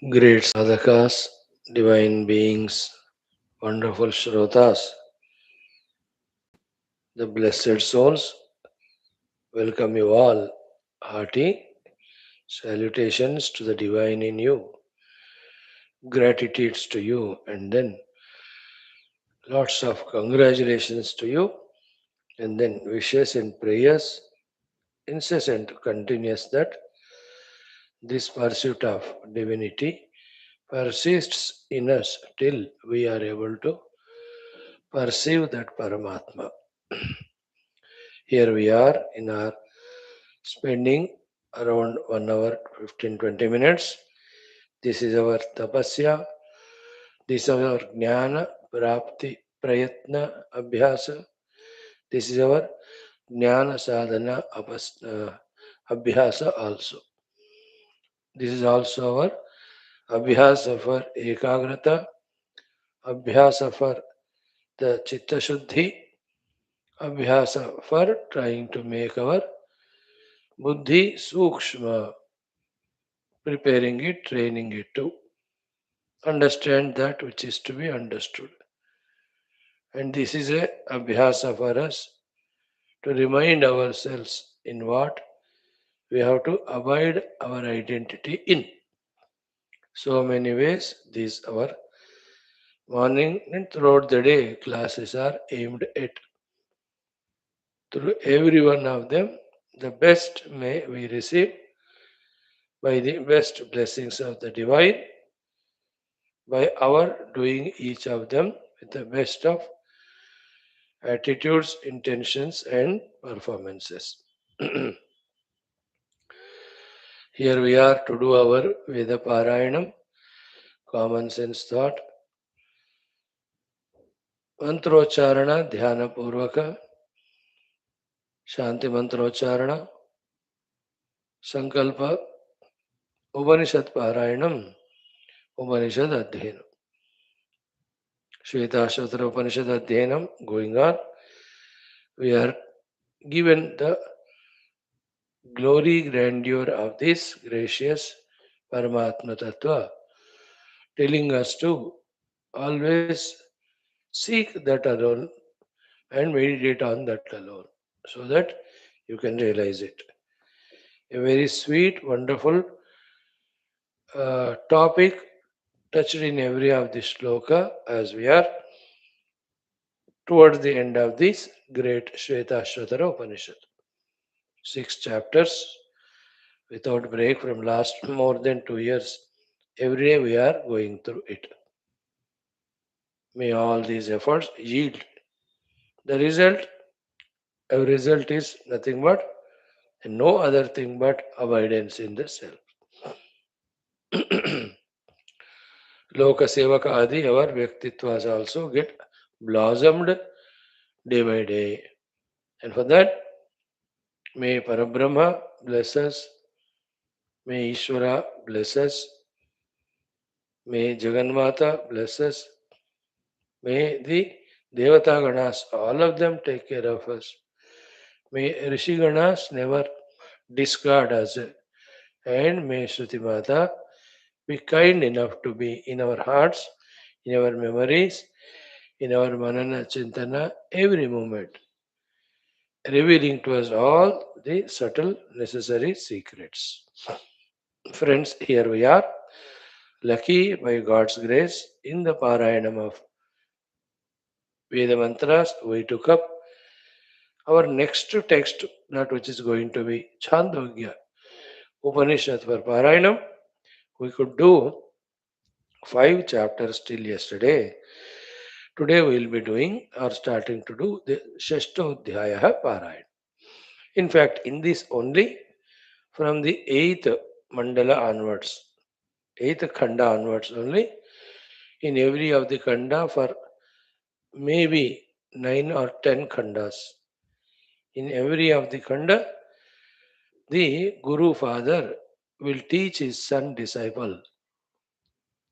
Great sadhakas, divine beings, wonderful shrotas, the blessed souls, welcome you all. Hearty salutations to the divine in you, gratitudes to you, and then lots of congratulations to you, and then wishes and prayers, incessant, continuous, that this pursuit of divinity persists in us till we are able to perceive that Paramatma. Here we are in our spending around 1 hour 15-20 minutes. This is our tapasya, this is our jnana prapti prayatna abhyasa, this is our jnana sadhana abhyasa also. This is also our abhyasa for ekagrata, abhyasa for the chitta shuddhi, abhyasa for trying to make our buddhi sukshma, preparing it, training it to understand that which is to be understood. And this is a abhyasa for us to remind ourselves in what we have to abide our identity in. So many ways these our morning and throughout the day classes are aimed at. Through every one of them, the best may we receive by the best blessings of the divine, by our doing each of them with the best of attitudes, intentions, and performances. Here we are to do our Veda Parayanam, common sense thought, Mantrocharana, Dhyana Purvaka, Shanti Mantrocharana, Sankalpa, Upanishad Parayanam, Upanishad Adhyanam. Shwethashwathara Upanishad Adhyanam going on. We are given the glory, grandeur of this gracious Paramatma Tattva, telling us to always seek that alone and meditate on that alone so that you can realize it. A very sweet, wonderful topic touched in every of the sloka as we are towards the end of this great Shwethashwathara Upanishad. 6 chapters without break from last more than 2 years. Every day we are going through it. May all these efforts yield. The result, a result is nothing but and no other thing but abidance in the self. Loka Sevaka Adi, our Vyaktitwas also get blossomed day by day. And for that, may Parabrahma bless us, may Ishvara bless us, may Jagannatha bless us, may the Devata Ganas, all of them take care of us. May Rishi Ganas never discard us. And may Shruti Mata be kind enough to be in our hearts, in our memories, in our manana chintana every moment, revealing to us all the subtle necessary secrets. Friends, here we are, lucky by God's grace in the Parayanam of Veda Mantras. We took up our next text, that which is going to be Chandogya Upanishad for Parayanam. We could do 5 chapters till yesterday. Today we will be doing or starting to do the Shashtodhyaya Parayan. In fact, in this only from the 8th mandala onwards, 8th khanda onwards only, in every of the khanda for maybe 9 or 10 khandas. In every of the khanda, the Guru Father will teach his son disciple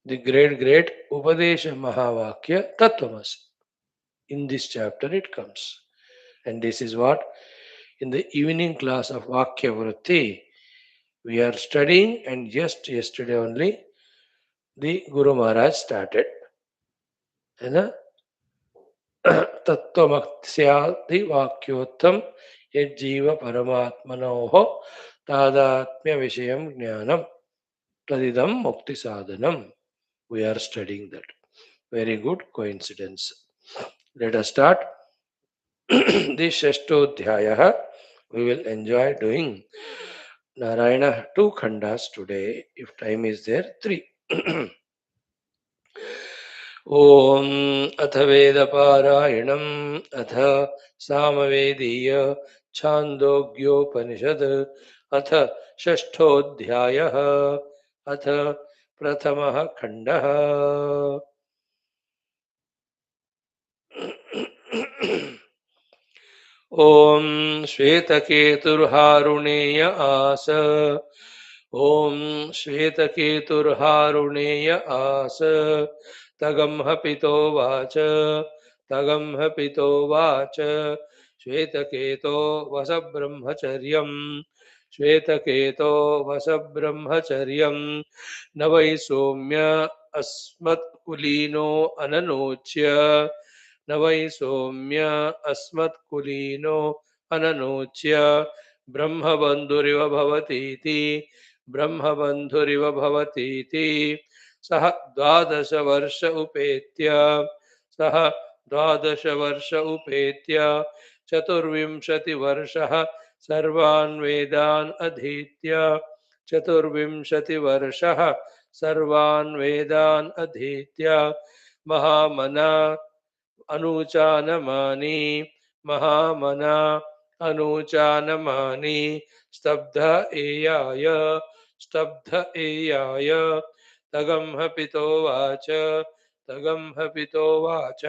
the great Upadesha Mahavakya Tattvamasi. In this chapter it comes. And this is what in the evening class of Vakya Vritti we are studying, and just yesterday only the Guru Maharaj started. And तत्त्वमस्यादि वाक्योत्तम यज्जीव परमात्मनोः तादात्म्य विषयं ज्ञानं तदिदं मुक्ति साधनम. We are studying that. Very good coincidence. Let us start. The Shashtodhyaya. We will enjoy doing Narayana 2 khandas today. If time is there, 3. ॐ अथ वेदपारायणम् अथ सामवेदीय छान्दोग्योपनिषद् अथ षष्ठोऽध्यायः अथ प्रथमः खण्डः. ॐ श्वेतकेतुर्हारुणेय आस. ॐ श्वेतकेतुर्हारुणेय आस. तगंहपितोवाच तगंहपितोवाच श्वेतकेतो वसब्रह्मचर्यं श्वेतकेतो वसब्रह्मचर्यं न वै सौम्य अस्मत्कुलीनो अननोच्य न वै सौम्य अस्मत्कुलीनो अननोच्य ब्रह्मबन्धुरिव भवतीति ब्रह्मबन्धुरिव भवतीति सः द्वादशवर्ष उपेत्य सः द्वादशवर्ष उपेत्य चतुर्विंशतिवर्षः सर्वान् वेदान् अधीत्य चतुर्विंशतिवर्षः सर्वान् वेदान् अधीत्य महामना अनुचानमानी महामना अनुचानमानी स्तब्ध एयाय स्तब्ध एयाय तगंहपितोवाच तगंहपितोवाच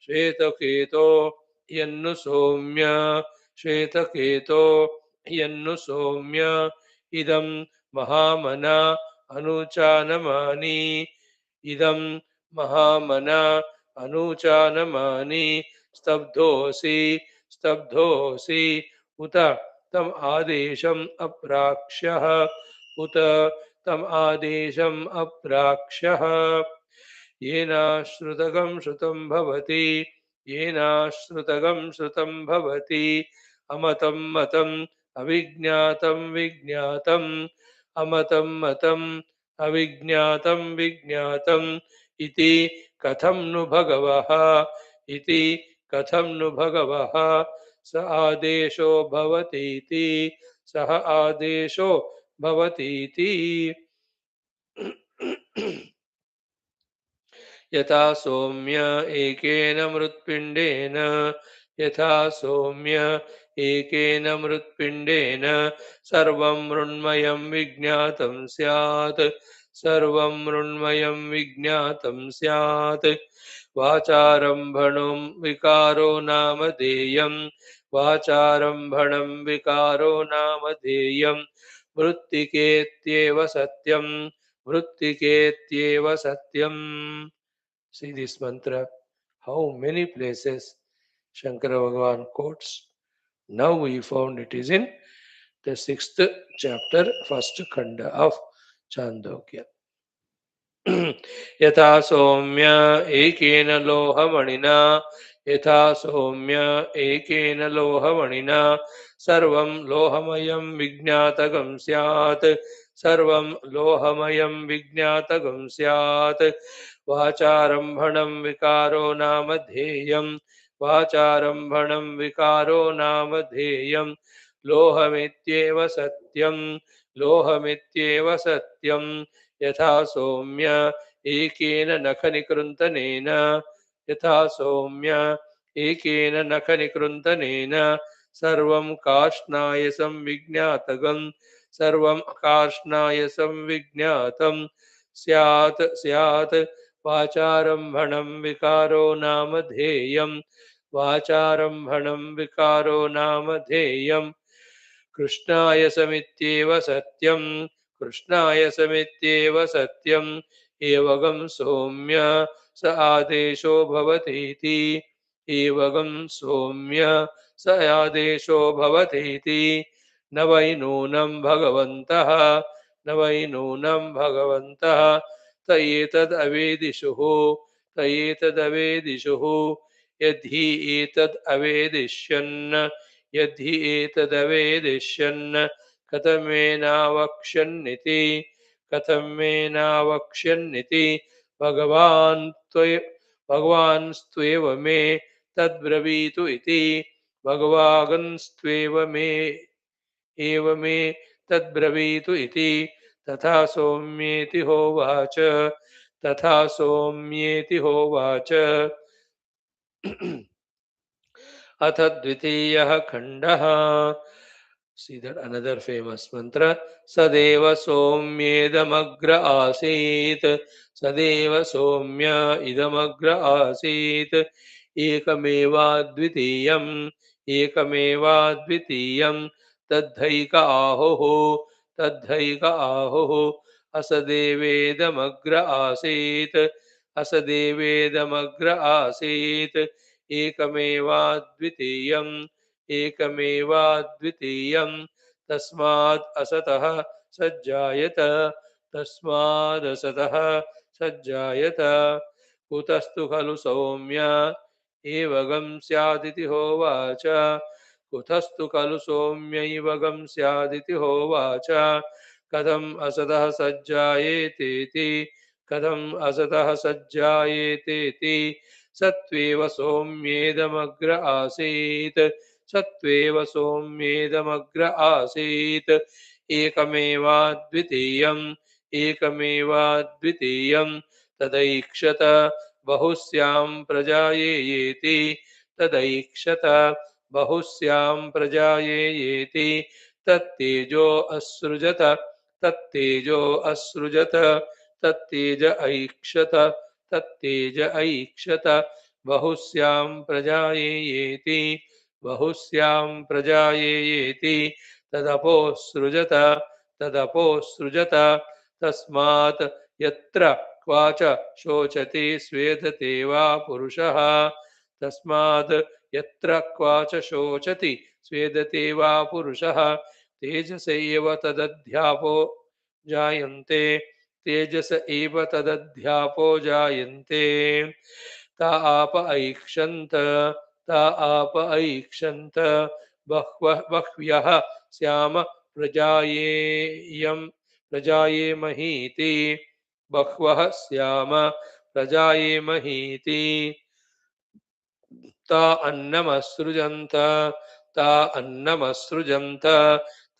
श्वेतकेतो यन्नु सौम्य श्वेतकेतो यन्नु सौम्य इदं महामना अनुचानमानी इदं महामना अनुचानमानी स्तब्धोऽसि स्तब्धोऽसि उत तम आदेशम् अप्राक्ष्यः उत तम आदेशम् अप्राक्ष्यः येनाश्रुतगं श्रुतं भवति येनाश्रुतगं श्रुतं भवति अमतं मतम् अविज्ञातं विज्ञातम् अमतं मतम् अविज्ञातं विज्ञातम् इति कथं नु भगवः इति कथं नु भगवः स आदेशो भवतीति सः आदेशो भवतीति यथा सौम्य एकेन मृत्पिण्डेन यथा सौम्य एकेन मृत्पिण्डेन सर्वं मृण्मयं विज्ञातं स्यात् सर्वं मृण्मयं विज्ञातं स्यात् वाचारम्भणं विकारो नामधेयं वाचारम्भणं विकारो नामधेयं मृत्तिकेत्येव सत्यं मृत्तिकेत्येव सत्यम्. See this mantra, how many places Shankara Bhagavan quotes. Now we found it is in the 6th chapter, 1st khanda of Chandogya. यथा सौम्य एकेन लोहमणिना यथा सौम्य एकेन लोहमणिना सर्वं लोहमयं विज्ञातगं स्यात् सर्वं लोहमयं विज्ञातगं स्यात् वाचारम्भणं विकारो नाम ध्येयं वाचारम्भणं विकारो नाम ध्येयं लोहमित्येव सत्यं लोहमित्येव सत्यं यथा सौम्य एकेन नखनिकृन्तनेन यथा सौम्य एकेन नखनिकृन्तनेन सर्वं कार्ष्णायसं विज्ञातगं सर्वं कार्ष्णायसं विज्ञातं स्यात् स्यात् वाचारम्भणं विकारो नाम ध्येयं वाचारम्भणं विकारो नाम ध्येयं कृष्णाय समित्येव सत्यं कृष्णाय समित्येव सत्यम् एवगं सौम्य स आदेशो भवतीति एवगं सौम्य स आदेशो भवतीति न वै नूनं भगवन्तः न वै नूनं भगवन्तः एतदवेदिषुः त एतदवेदिषुः यद्धि एतदवेदिष्यन् यद्धि एतदवेदिष्यन् कथमेनावक्ष्यन्निति कथमेनावक्ष्यन्निति भगवान्स्त्वेव मे तद्ब्रवीतु इति भगवागन्स्त्वेव मे एव मे तद्ब्रवीतु इति तथा सौम्येति होवाच तथा सौम्येति होवाच। अथ द्वितीयः खण्डः। See that another famous mantra. Sadeva somyedamagra asit. Sadeva somya idamagra asit. Ekameva dvitiyam. Ekameva dvitiyam. Tadhaika ahoho. Tadhaika ahoho. Asadevedamagra asit. Asadevedamagra asit. एकमेवाद्वितीयम् एकमेवाद्वितीयम् तस्माद् असतः सज्जायत तस्मादसतः सज्जायत कुतस्तु खलु सौम्य एवगं स्यादिति होवाच कुतस्तु खलु सौम्यैवगं स्यादिति होवाच कथम् असतः सज्जायेतेति कथम् असतः सज्जायेतेति सत्त्वेव सौम्येदमग्र आसीत् सत्त्वेव सौम्येदमग्र आसीत् एकमेवाद्वितीयम् एकमेवाद्वितीयम् तदैक्षत बहुस्यां प्रजायेयेति तदैक्षत बहुस्यां प्रजायेयेति तत्तेजो असृजत तत्तेजो असृजत तत्तेज ऐक्षत तत्तेज ऐक्षत बहुस्यां प्रजायेयेति बहुस्यां प्रजायेयेति तदपोसृजत तदपोसृजत तस्मात् यत्र क्वाच शोचति स्वेदते वा पुरुषः तस्मात् यत्र क्वाच शोचति स्वेदते वा पुरुषः तेजस एव तदध्यापो जायन्ते तेजस एव तदध्यापो जायन्ते ता आप ऐक्षन्त ता आप ऐक्षन्त बह्व्यः स्याम प्रजायेयं प्रजायेमहीति बह्वः स्याम प्रजायेमहीति ता अन्नमसृजन्त ता अन्नमसृजन्त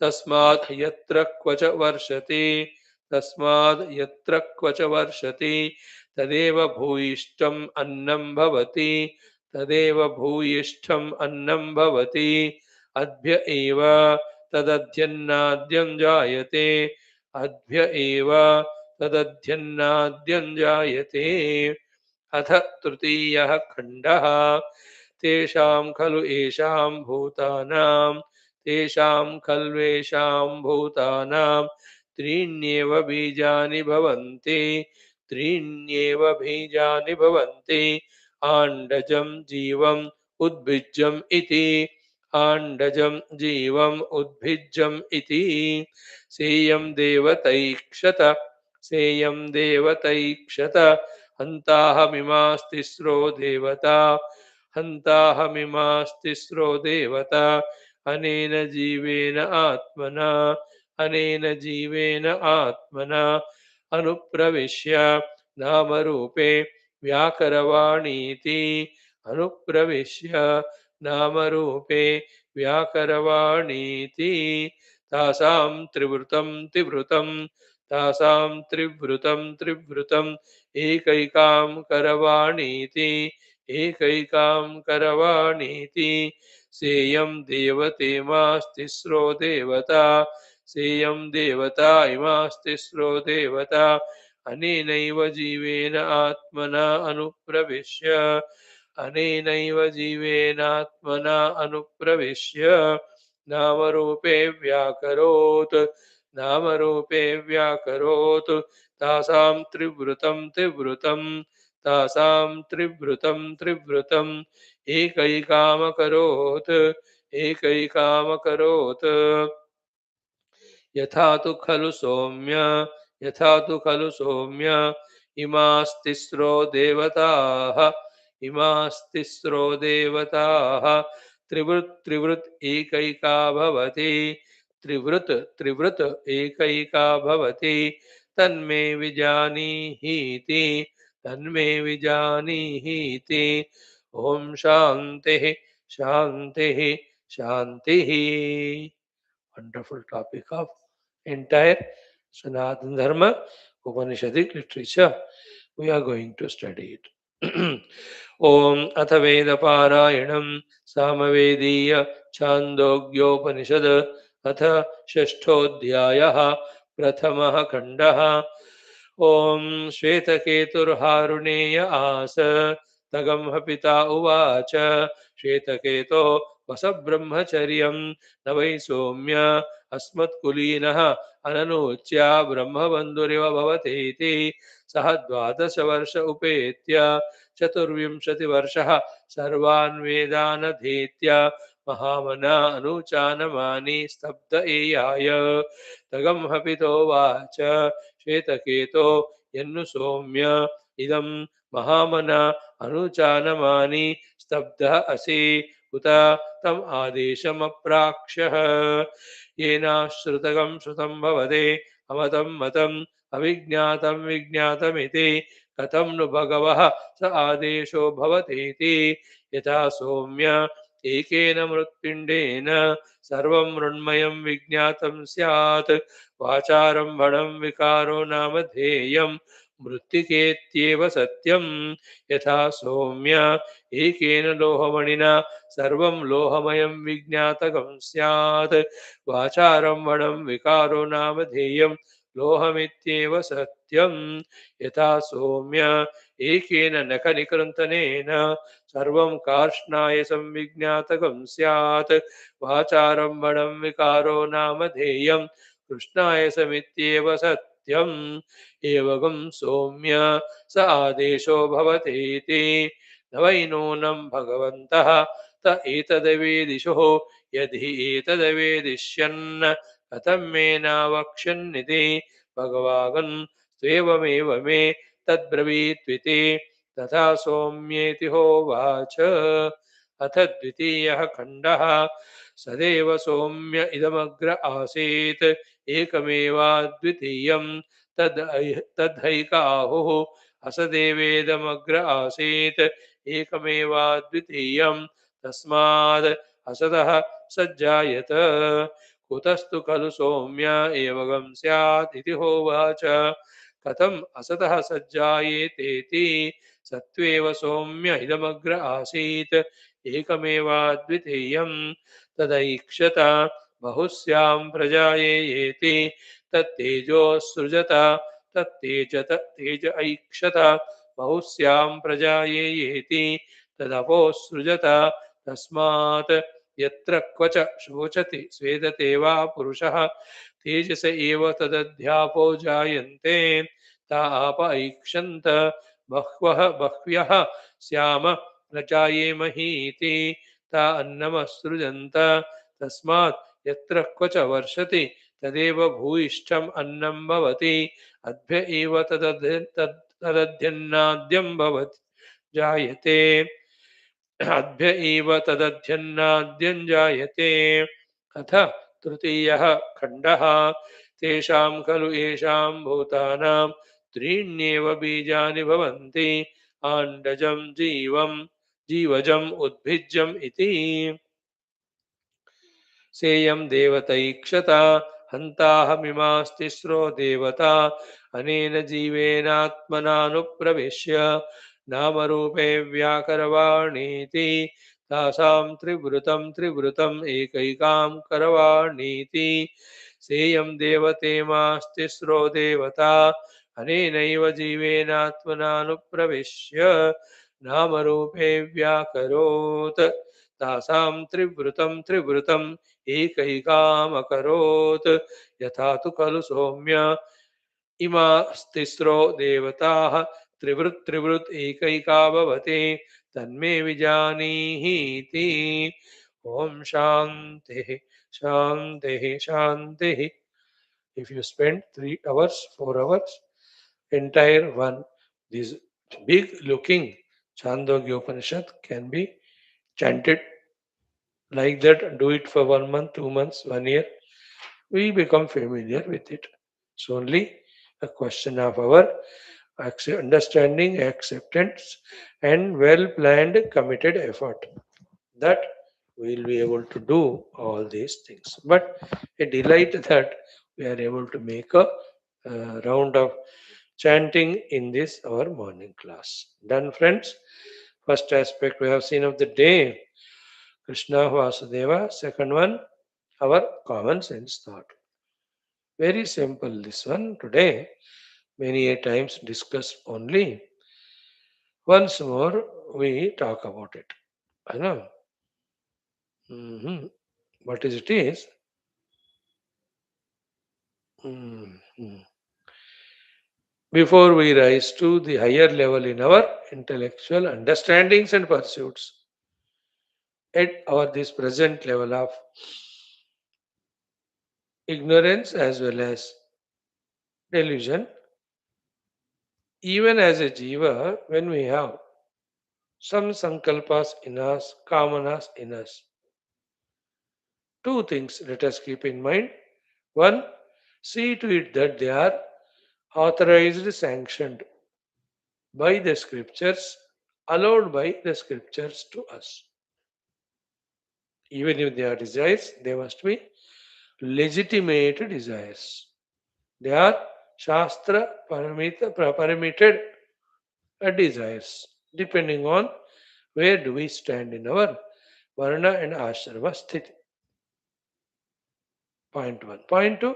तस्मात् यत्र क्वच वर्षति तस्माद् यत्र क्वच वर्षति तदेव भूयिष्ठम् अन्नं भवति तदेव भूयिष्ठम् अन्नं भवति अद्भ्य एव तदध्यन्नाद्यं जायते अद्भ्य एव तदध्यन्नाद्यं जायते अथ तृतीयः खण्डः तेषां खलु येषां भूतानां तेषां खल्वेषां भूतानां त्रीण्येव बीजानि भवन्ति त्रीण्येव बीजानि भवन्ति आण्डजं जीवम् उद्भिज्जम् इति आण्डजं जीवम् उद्भिज्जम् इति सेयं देवतैक्षत सेयं देवतैक्षत हन्ताहमिमास्तिस्रो देवता हन्ताहमिमास्तिस्रो देवता अनेन जीवेन आत्मना अनेन जीवेन आत्मना अनुप्रविश्य नामरूपे व्याकरवाणीति अनुप्रविश्य नामरूपे व्याकरवाणीति तासां त्रिवृतं त्रिवृतं तासां त्रिवृतं त्रिवृतम् एकैकां करवाणीति एकैकां करवाणीति सेयं देवते मास्तिस्रो देवता सेयं देवता इमास्तिस्रो देवता अनेनैव जीवेन आत्मना अनुप्रविश्य अनेनैव जीवेनात्मना अनुप्रविश्य नामरूपे व्याकरोत् नामरूपे व्याकरोत् तासां त्रिवृतं त्रिवृतं तासां त्रिवृतं त्रिवृतम् एकैकामकरोत् एकैकामकरोत् यथा तु खलु सौम्य यथा तु खलु सौम्य इमास्तिस्रो देवताः इमास्तिस्रो देवताः त्रिवृत् त्रिवृत् एकैका भवति त्रिवृत् त्रिवृत् एकैका भवति तन्मे विजानीहीति तन्मे विजानीहीति ओम शांतिः शांतिः शांतिः. Wonderful topic of entire Sanatana Dharma Upanishadic literature. We are going to study it. Om Atha Veda Parayanam Samavediya Chandogyopanishad Atha Shashtodhyayah Prathamaha Khandaha. Om Shwetaketurharuneya Asa Tagamha Pita Uvacha Shwetaketo Vasabrahmacharyam न वै सौम्य अस्मत्कुलीनः अननोच्या ब्रह्मबन्धुरिव भवतीति सः 12 वर्ष उपेत्य चतुर्विंशतिवर्षः सर्वान् वेदान् अधीत्य महामना अनुचानमानि स्तब्ध एयाय तगंहपितोवाच श्वेतकेतो यन्नु सौम्य इदं महामना अनुचानमानि स्तब्धः असि उत तम आदेशमप्राक्ष्यः येनाश्रुतगं श्रुतं भवते अमतं मतं अविज्ञातं विज्ञातमिति कथं नु भगवः स आदेशो भवतीति यथा सौम्य एकेन मृत्पिण्डेन सर्वं मृण्मयं विज्ञातं स्यात् वाचारम्भणं विकारो नाम ध्येयं मृत्तिकेत्येव सत्यं यथा सौम्य एकेन लोहमणिना सर्वं लोहमयं विज्ञातकं स्यात् वाचारम्भणं विकारो नाम ध्येयं लोहमित्येव सत्यं यथा सौम्य एकेन नखनिकृन्तनेन सर्वं कार्ष्णाय संविज्ञातकं स्यात् वाचारम्भणं विकारो नाम ध्येयं कृष्णायसमित्येव सत्यम् एवं सौम्य स आदेशो भवतीति न वै नूनं भगवन्तः त एतदवेदिषुः यदि एतदवेदिष्यन् कथं मे नावक्ष्यन्निति भगवान् त्वेवमेव मे तद्ब्रवीत्विति तथा सौम्येति होवाच अथ द्वितीयः खण्डः सदेव सौम्य इदमग्र आसीत् एकमेवाद्वितीयं तद्धैक आहुः असदेवेदमग्र आसीत् एकमेवाद्वितीयं तस्माद् असतः सज्जायत कुतस्तु खलु सौम्य एवं स्यात् इति होवाच कथम् असतः सज्जायेतेति सत्त्वेव सौम्य इदमग्र आसीत् एकमेवाद्वितीयं तदैक्षत बहुस्यां प्रजायेति तत्तेजोऽसृजत तेज ऐक्षत बहुस्यां प्रजायेति तदपोसृजत तस्मात् यत्र क्वच शोचति स्वेदते वा पुरुषः तेजस एव तदध्यापो जायन्ते ता आप ऐक्षन्त बह्व्यः स्याम न जायेमहीति ता अन्नमसृजन्त तस्मात् यत्र क्वच वर्षति तदेव भूयिष्ठम् अन्नं भवति अद्भ्य एव तदध्यन्नाद्यं भवति जायते अद्भ्य एव तदध्यन्नाद्यं जायते अथ तृतीयः खण्डः तेषां खलु येषां भूतानां त्रीण्येव बीजानि भवन्ति आण्डजं जीवजम् उद्भिज्जम् इति सेयं देवतैक्षता हन्ताहमिमास्तिस्रो देवता अनेन जीवेनात्मनानुप्रविश्य नामरूपे व्याकरवाणीति तासां त्रिवृतम् एकैकां करवाणीति सेयं देवतेमास्तिस्रो देवता अनेनैव जीवेनात्मनानुप्रविश्य नामरूपे व्याकरोत् तासां त्रिवृतम् एकैकामकरोत् यथा तु खलु सौम्य इमास्तिस्रो देवताः त्रिवृत् एकैका भवति तन्मे विजानीहीति ओम शांतिः शांतिः शांतिः. If you spend 3 hours, 4 hours, entire one This big looking Chandogya Upanishad can be chanted like that, do it for 1 month, 2 months, 1 year, we become familiar with it. It's only a question of our understanding, acceptance, and well planned, committed effort that we'll be able to do all these things. But a delight that we are able to make a round of chanting in this our morning class. Done, friends. First aspect we have seen of the day, Krishna Vasudeva. Second one, our common sense thought. Very simple this one today. Many a times discussed only. Once more we talk about it. I know. What is it is? Mhm. Before we rise to the higher level in our intellectual understandings and pursuits, at our this present level of ignorance as well as delusion, even as a jiva, when we have some sankalpas in us, kamanas in us, two things let us keep in mind. One, see to it that they are authorized, sanctioned by the scriptures, allowed by the scriptures to us. Even if they are desires, they must be legitimate desires. They are Shastra permitted desires, depending on where do we stand in our Varna and Ashrama sthiti. Point one. Point two,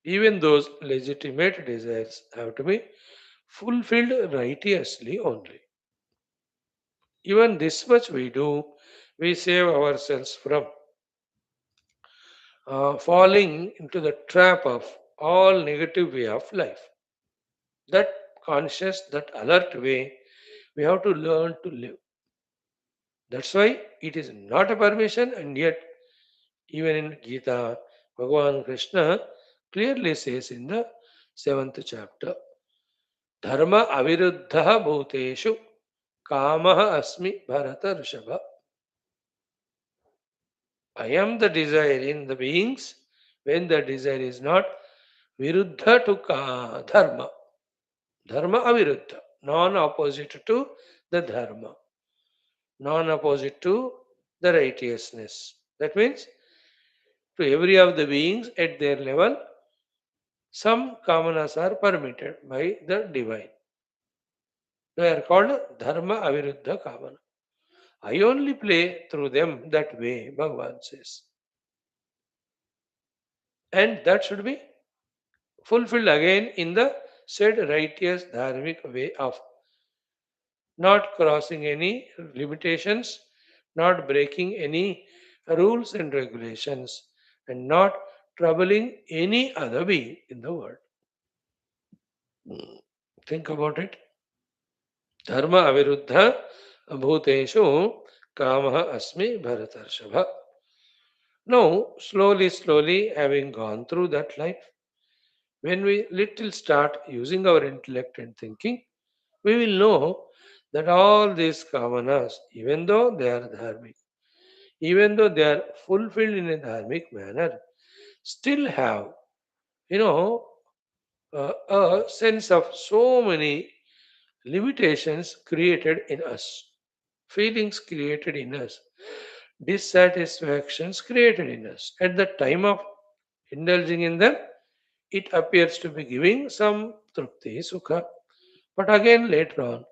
even those legitimate desires have to be fulfilled righteously only. Even this much we do, we save ourselves from falling into the trap of all negative way of life. That conscious, that alert way, we have to learn to live. That's why it is not a permission, and yet, even in Gita, Bhagavan Krishna clearly says in the seventh chapter, Dharma aviruddha bhuteshu kamaha asmi bharata rishabha. I am the desire in the beings when the desire is not viruddha to dharma. Dharma aviruddha, non-opposite to the dharma, non-opposite to the righteousness. That means to every of the beings at their level, some kamanas are permitted by the divine. They are called dharma aviruddha kamana. I only play through them that way, Bhagavan says. And that should be fulfilled again in the said righteous dharmic way of not crossing any limitations, not breaking any rules and regulations, and not troubling any other being in the world. Think about it. Dharma aviruddha bhuteshu kamaha asmi bharatarshava. Now, slowly, having gone through that life, when we little start using our intellect and thinking, we will know that all these kamanas, even though they are dharmic, even though they are fulfilled in a dharmic manner, still have, you know, a sense of so many limitations created in us, feelings created in us, dissatisfactions created in us. At the time of indulging in them, it appears to be giving some trupti, sukha. But again, later on,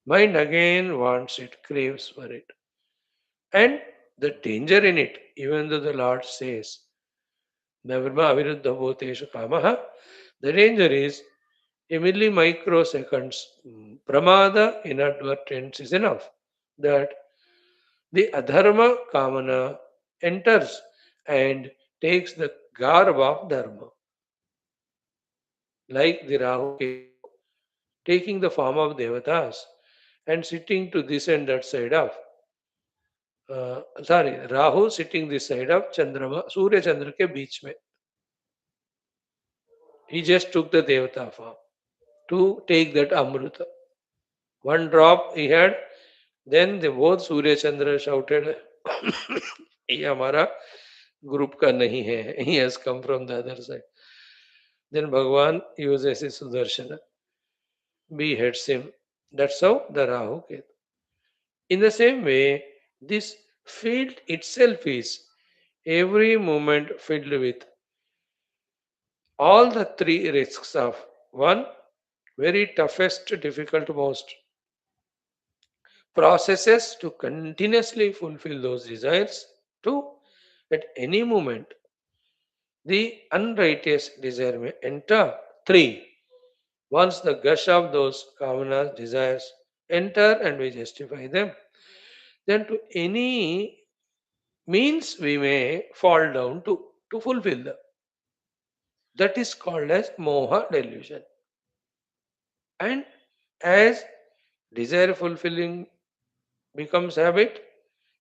mind again wants it, craves for it. And the danger in it, even though the Lord says, Navrma aviruddha bhuteshu kamaha, the danger is a millimicroseconds pramada inadvertence is enough. That the adharma kamana enters and takes the garb of dharma, like the Rahu taking the form of devatas and sitting to this and that side of Rahu sitting this side of चंद्रमा सूर्य चंद्र के बीच में. He just took the devata form to take that Amrita. One drop he had, then the both Surya Chandra shouted, ये हमारा group का नहीं है, he has come from the other side. Then Bhagwan uses his Sudarshana, beheads him. That's how the Rahu Ketu. In the same way, this field itself is every moment filled with all the three risks of one, very toughest, difficult, most processes to continuously fulfill those desires. Two, at any moment, the unrighteous desire may enter. Three, once the gush of those kamanas, desires enter and we justify them, then to any means we may fall down to fulfill them. That is called as moha delusion. And as desire fulfilling becomes habit,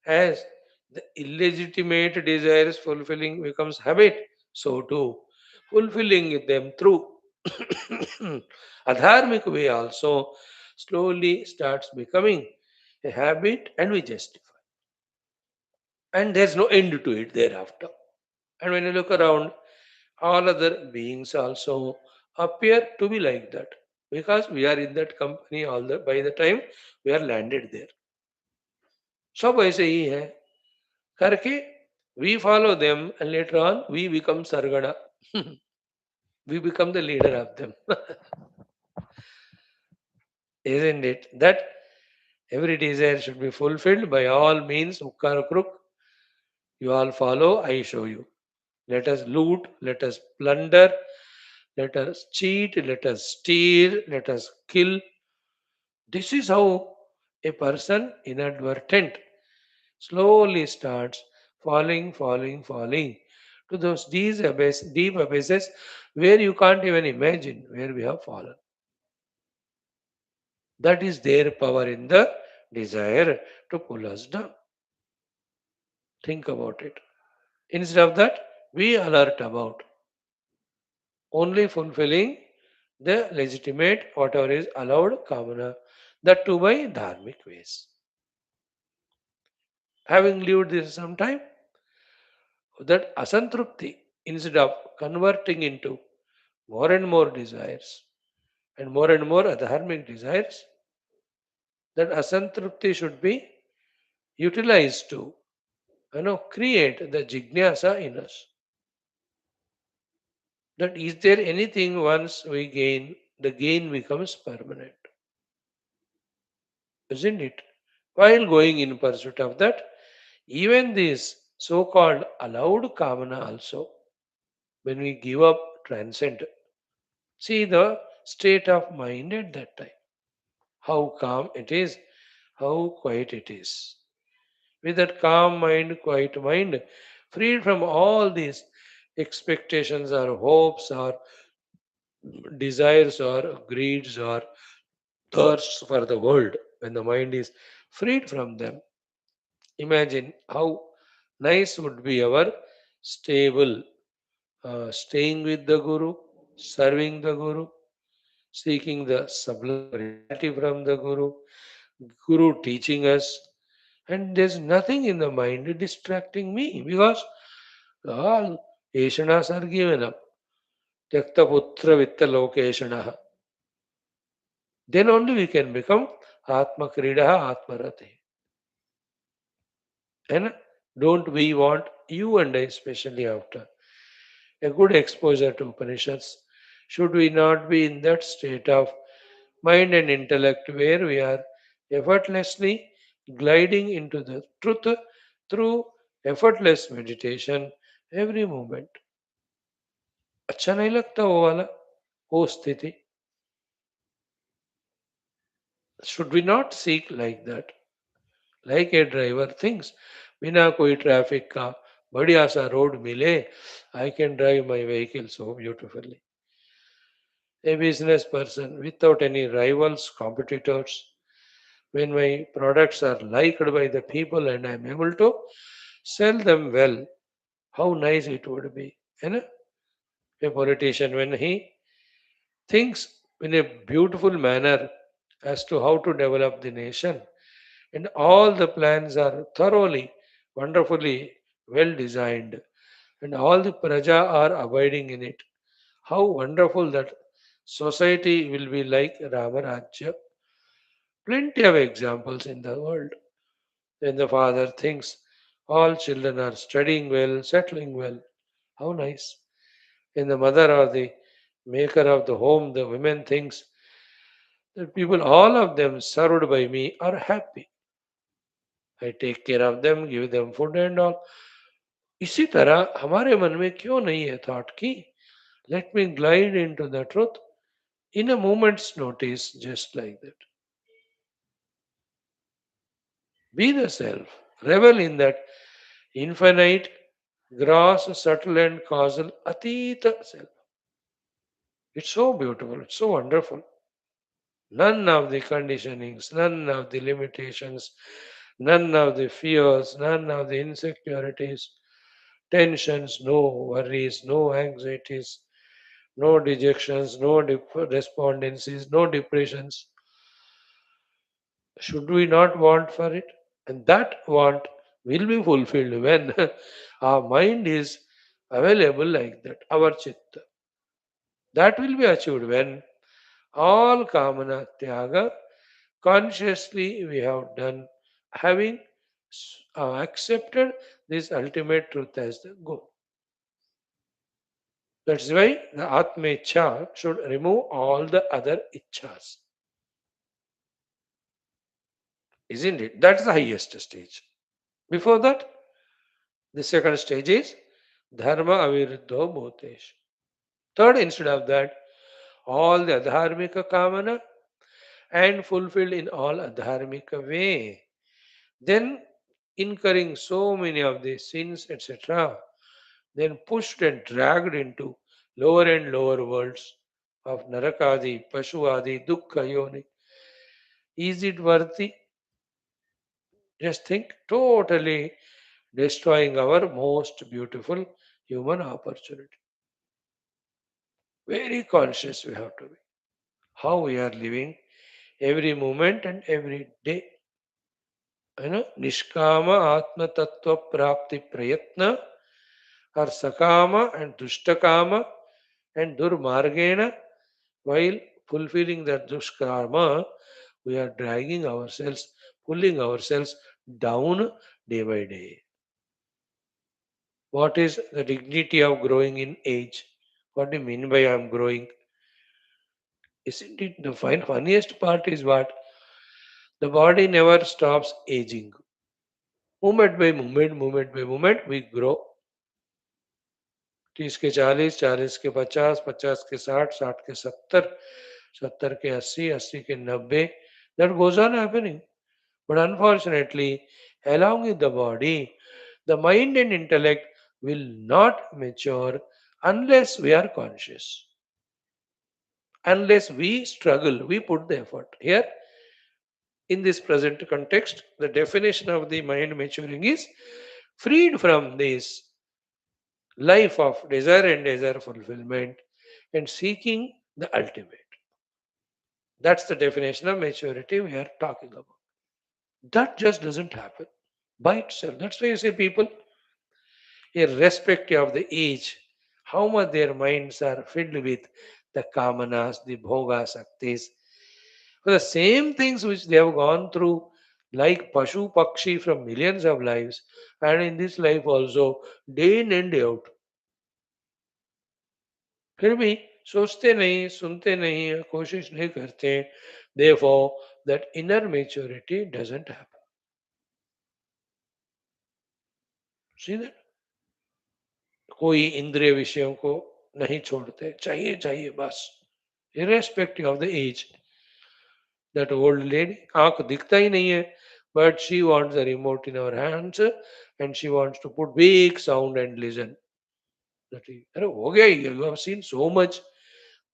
as the illegitimate desires fulfilling becomes habit, so too fulfilling them through adharmic way also slowly starts becoming a habit and we justify. And there's no end to it thereafter. And when you look around, all other beings also appear to be like that because we are in that company all the by the time we are landed there. सब ऐसे ही है करके we follow them and later on we become sargana. We become the leader of them. Isn't it that every desire should be fulfilled by all means, hook or crook? You all follow, I show you. Let us loot, let us plunder, let us cheat, let us steal, let us kill. This is how a person inadvertent slowly starts falling to those deep abysses where you can't even imagine where we have fallen. That is their power in the desire to pull us down. Think about it. Instead of that, we alert about only fulfilling the legitimate, whatever is allowed kamana, that too by dharmic ways. Having lived this some time, that asantrupti, instead of converting into more and more desires and more adharmic desires, that asantrupti should be utilized to create the jignasa in us. That is there anything once we gain, the gain becomes permanent, isn't it? While going in pursuit of that, even this so-called allowed kamana also, when we give up, transcend. See the state of mind at that time. How calm it is, how quiet it is. With that calm mind, quiet mind, freed from all these expectations or hopes or desires or greeds or thirsts for the world, when the mind is freed from them, imagine how nice would be our stable staying with the Guru, serving the Guru, seeking the sublime reality from the Guru, Guru teaching us, and there's nothing in the mind distracting me because all Eshanas are given up. Tyakta putra vitta lokeshanaha. Then only we can become Atma Kridaha Atmarate. And don't we want you and I, especially after a good exposure to Upanishads, should we not be in that state of mind and intellect where we are effortlessly gliding into the truth through effortless meditation every moment? अच्छा नहीं लगता वो वाला वो स्थिति? Should we not seek like that? Like a driver thinks, बिना कोई traffic का बढ़िया सा रोड मिले, I can drive my vehicle so beautifully. A business person without any rivals, competitors, when my products are liked by the people and I am able to sell them well, how nice it would be. You know? A politician, when he thinks in a beautiful manner as to how to develop the nation. And all the plans are thoroughly, wonderfully well designed, and all the praja are abiding in it. How wonderful that society will be like Ramarajya. Plenty of examples in the world. When the father thinks all children are studying well, settling well, how nice. When the mother or the maker of the home, the women thinks that people, all of them served by me, are happy. I take care of them, give them food and all. इसी तरह हमारे मन में क्यों नहीं है thought की let me glide into the truth in a moment's notice, just like that. Be the self. Revel in that infinite, gross, subtle, and causal Atita self. It's so beautiful, it's so wonderful. None of the conditionings, none of the limitations, none of the fears, none of the insecurities, tensions, no worries, no anxieties, no dejections, no despondencies, no depressions. Should we not want for it? And that want will be fulfilled when our mind is available like that, our chitta. That will be achieved when all kamana tyaga consciously we have done, having accepted this ultimate truth as the goal. That's why the Atma Ichha should remove all the other ichhas. Isn't it? That's the highest stage. Before that, the second stage is dharma aviruddho bhutesh. Third, instead of that, all the adharmika kamana and fulfilled in all adharmika way. Then incurring so many of the sins, etc., then pushed and dragged into lower and lower worlds of narakadi, pashuadi, dukkha yoni. Is it worthy? Just think, totally destroying our most beautiful human opportunity. Very conscious we have to be. How we are living every moment and every day. Nishkama Atma Tattva Prapti Prayatna or Sakama and Dushtakama and Durmargena, while fulfilling that Dushkarma, we are dragging ourselves, pulling ourselves down day by day. What is the dignity of growing in age? What do you mean by I am growing? Isn't it the funniest part is what? The body never stops aging. Moment by moment, we grow. 30 के 40, 40 के 50, 50 के 60, 60 के 70, 70 के 80, 80 के 90. That goes on happening. But unfortunately, along with the body, the mind and intellect will not mature unless we are conscious. Unless we struggle, we put the effort. Here, in this present context, the definition of the mind maturing is freed from this life of desire and desire fulfillment and seeking the ultimate. That's the definition of maturity we are talking about. That just doesn't happen by itself. That's why you see people, irrespective of the age, how much their minds are filled with the kamanas, the bhoga saktis, for the same things which they have gone through, like Pashu Pakshi from millions of lives, and in this life also, day in and day out. फिर भी सोचते नहीं सुनते नहीं कोशिश नहीं करते therefore that inner maturity doesn't happen. See that? कोई इंद्रिय विषयों को नहीं छोड़ते चाहिए चाहिए बस irrespective of the age. That old lady आंख दिखता ही नहीं है but she wants the remote in her hands and she wants to put big sound and listen. That is, अरे हो गया ही, you have seen so much.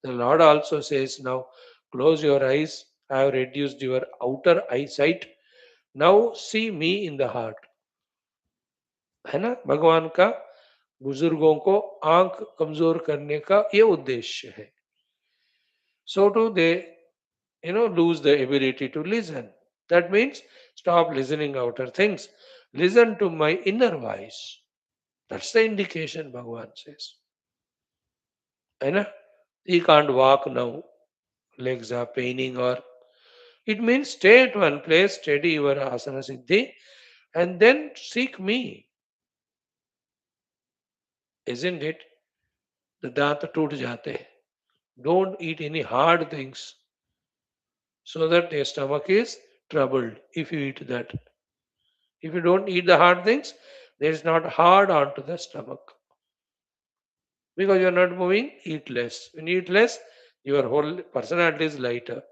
The Lord also says now, close your eyes. I have reduced your outer eyesight. Now see me in the heart. है ना भगवान का बुजुर्गों को आंख कमजोर करने का ये उद्देश्य है. so too they lose the ability to listen. That means stop listening outer things. Listen to my inner voice. That's the indication, Bhagavan says. You know, he can't walk now. Legs are paining or it means stay at one place, steady your asana siddhi, and then seek me. Isn't it? The dant toot jate. Don't eat any hard things so that your stomach is troubled if you eat that. If you don't eat the hard things, there is not hard onto the stomach. Because you're not moving, eat less. When you eat less, your whole personality is lighter.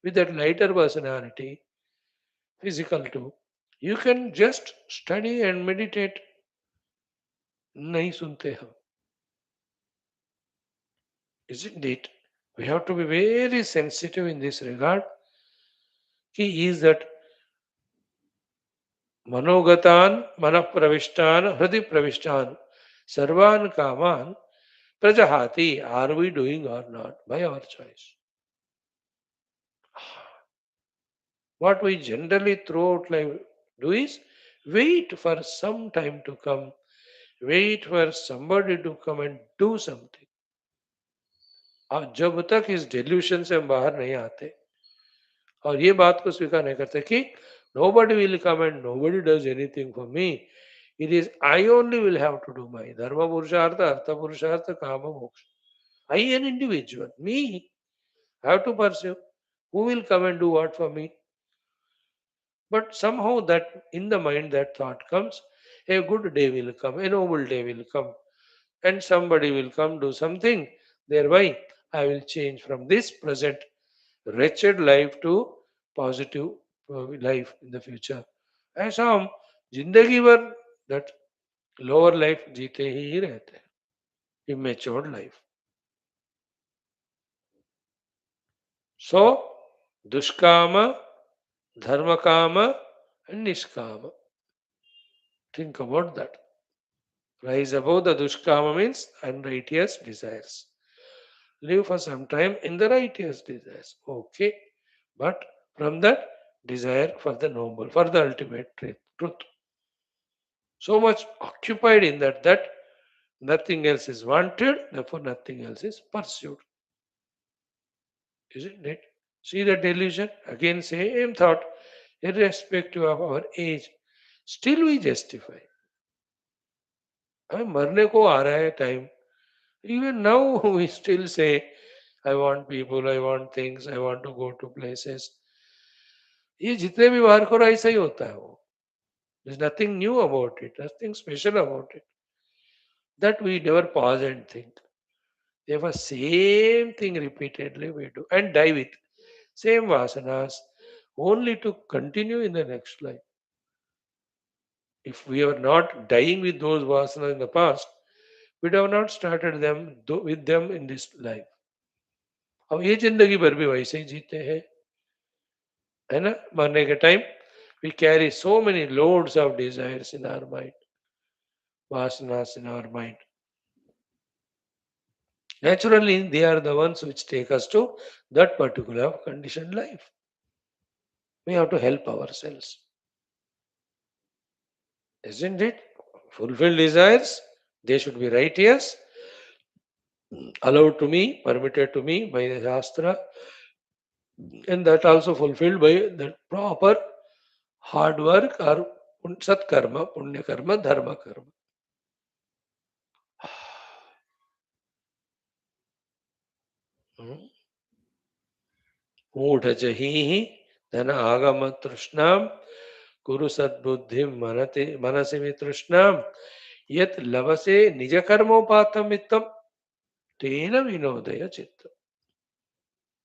With that lighter personality, physical too, you can just study and meditate. नहीं सुनते हम, isn't it? We have to be very sensitive in this regard. He is that मनोगतान मन प्रविष्टान हृदय प्रविष्टान सर्वान कामान प्रजहाति. Are we doing or not? By our choice. What we generally throughout life do is wait for some time to come, wait for somebody to come and do something. और जब तक इस dilution से हम बाहर नहीं आते और ये बात को स्वीकार नहीं करते कि nobody will come and nobody does anything for me, it is I only will have to do my dharma purushartha, artha purushartha, kama moksha. I an individual, me, have to pursue. Who will come and do what for me? But somehow that in the mind that thought comes, a good day will come, a noble day will come, and somebody will come do something. Thereby, I will change from this present wretched life to positive life in the future. ऐसा हम जिंदगी भर that lower life जीते ही रहते हैं, immature life. So, dushkama, dharmakama, and nishkama. Think about that. Rise above the dushkama means unrighteous desires. Live for some time in the righteous desires. Okay. But from that desire for the noble, for the ultimate truth. So much occupied in that nothing else is wanted, therefore nothing else is pursued. Isn't it? See the delusion? Again, same thought, irrespective of our age. Still we justify. हमें मरने को आ रहा है time. Even now we still say, I want people, I want things, I want to go to places. ये जितने भी बाहर को ऐसा ही होता है वो. There's nothing new about it, nothing special about it. That we never pause and think. Therefore, same thing repeatedly we do and die with same vasanas only to continue in the next life. If we are not dying with those vasanas in the past, we would have not started them with them in this life. अब ये जिंदगी भर भी वैसे ही जीते हैं, है ना? मरने के time we carry so many loads of desires in our mind, vasanas in our mind. Naturally, they are the ones which take us to that particular conditioned life. We have to help ourselves. Isn't it? Fulfill desires, they should be righteous, allowed to me, permitted to me by the Shastra, and that also fulfilled by the proper hard work or sat karma, punya karma, dharma karma. मूढ़ जही धन आगम तृष्णाम कुरु सद्बुद्धि मनसि में तृष्णाम यत लवसे निज कर्मोपातम वित्तम तेन विनोदय चित्त.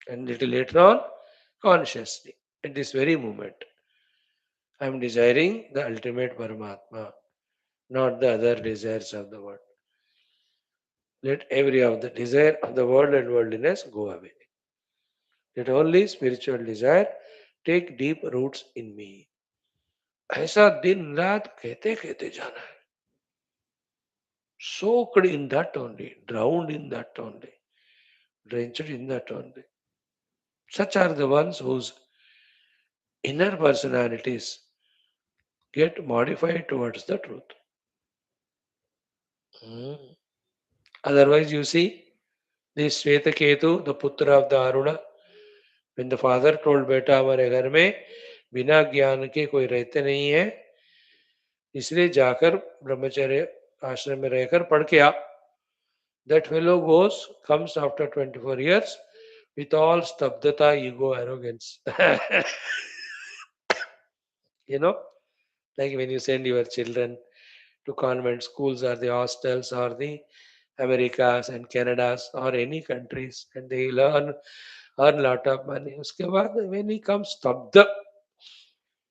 And little later on, consciously, at this very moment, I am desiring the ultimate Paramatma, not the other desires of the world. Let every of the desire of the world and worldliness go away. Let only spiritual desire take deep roots in me. ऐसा दिन रात कहते कहते जाना है. Soaked in that only, drowned in that only, drenched in that only. Such are the ones whose inner personalities get modified towards the truth. Hmm. Otherwise, you see, this Shwetaketu, the putra of the Aruna, when the father told बेटा हमारे घर में बिना ज्ञान के कोई रहते नहीं है, इसलिए जाकर ब्रह्मचर्य आश्रम में रहकर पढ़ के आ. That fellow goes, comes after 24 years with all stabdhata, ego, arrogance. You know, like when you send your children to convent schools or the hostels or the Americas and Canadas or any countries, and they learn earn lot of money. उसके बाद when he comes stabdha,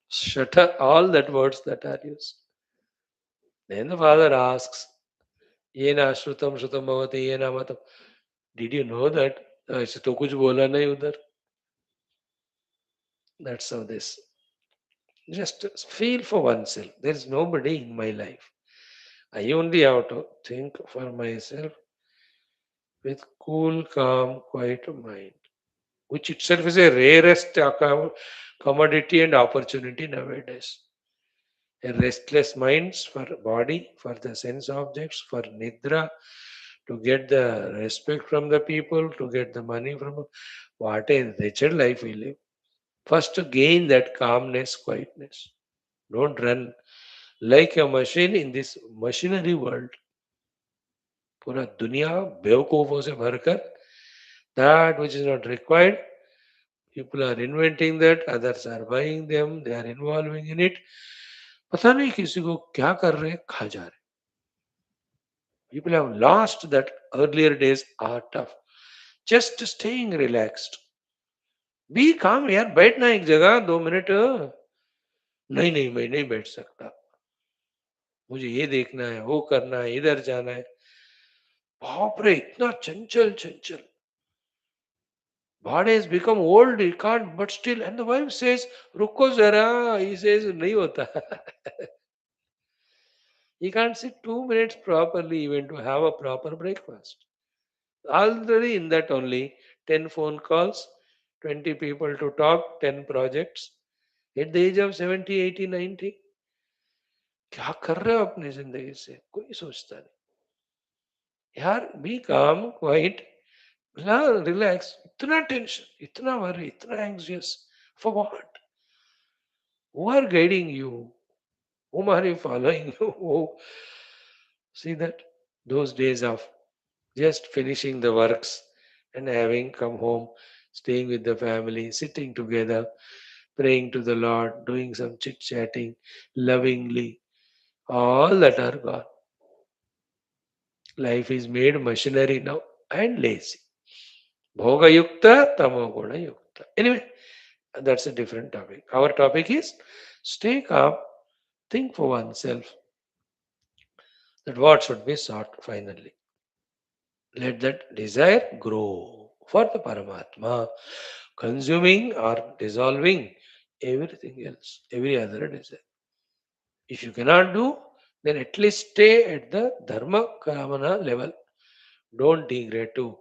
shutter all that words that are used. Then the father asks, ये ना श्रुतम श्रुतम भवति ये ना मतम. Did you know that? ऐसे तो कुछ बोला नहीं उधर. That's how this. Just feel for oneself. There is nobody in my life. I only have to think for myself with cool, calm, quiet mind, which itself is a rarest commodity and opportunity nowadays. A restless minds for body, for the sense objects, for nidra, to get the respect from the people, to get the money from. What a wretched life we live. First, to gain that calmness, quietness. Don't run like a machine in this machinery world. पूरा दुनिया बेवकूफों से भरकर, that which is not required, people are inventing that, others are buying them, they are involving in it. पता नहीं किसी को क्या कर रहे हैं, खा जा रहे. People have lost that earlier days art of just staying relaxed. Be calm यार, बैठना एक जगह 2 मिनट. नहीं नहीं, मैं नहीं बैठ सकता, मुझे ये देखना है, वो करना है, इधर जाना है. बाप रे, इतना चंचल चंचल. Body has become old, he can't, but still. And the wife says, Ruko zara. He says, nahi hota. He can't sit 2 minutes properly even to have a proper breakfast. Already in that only 10 phone calls, 20 people to talk, 10 projects. At the age of 70, 80, 90, क्या कर रहे हो अपनी जिंदगी से, कोई सोचता नहीं. यार, बी काम, क्वाइट, रिलैक्स. इतना टेंशन, इतना वरी, इतना anxious, for what? Who are guiding you? Whom are you following? Oh, see that? Those days of just finishing the works and having come home, staying with the family, sitting together, praying to the Lord, doing some chit chatting lovingly, all that are gone. Life is made machinery now and lazy. Bhoga yukta, tamo guna yukta. Anyway, that's a different topic. Our topic is stay calm, think for oneself, that what should be sought finally. Let that desire grow for the Paramatma, consuming or dissolving everything else, every other desire. If you cannot do, then at least stay at the Dharma Kamana level. Don't degrade to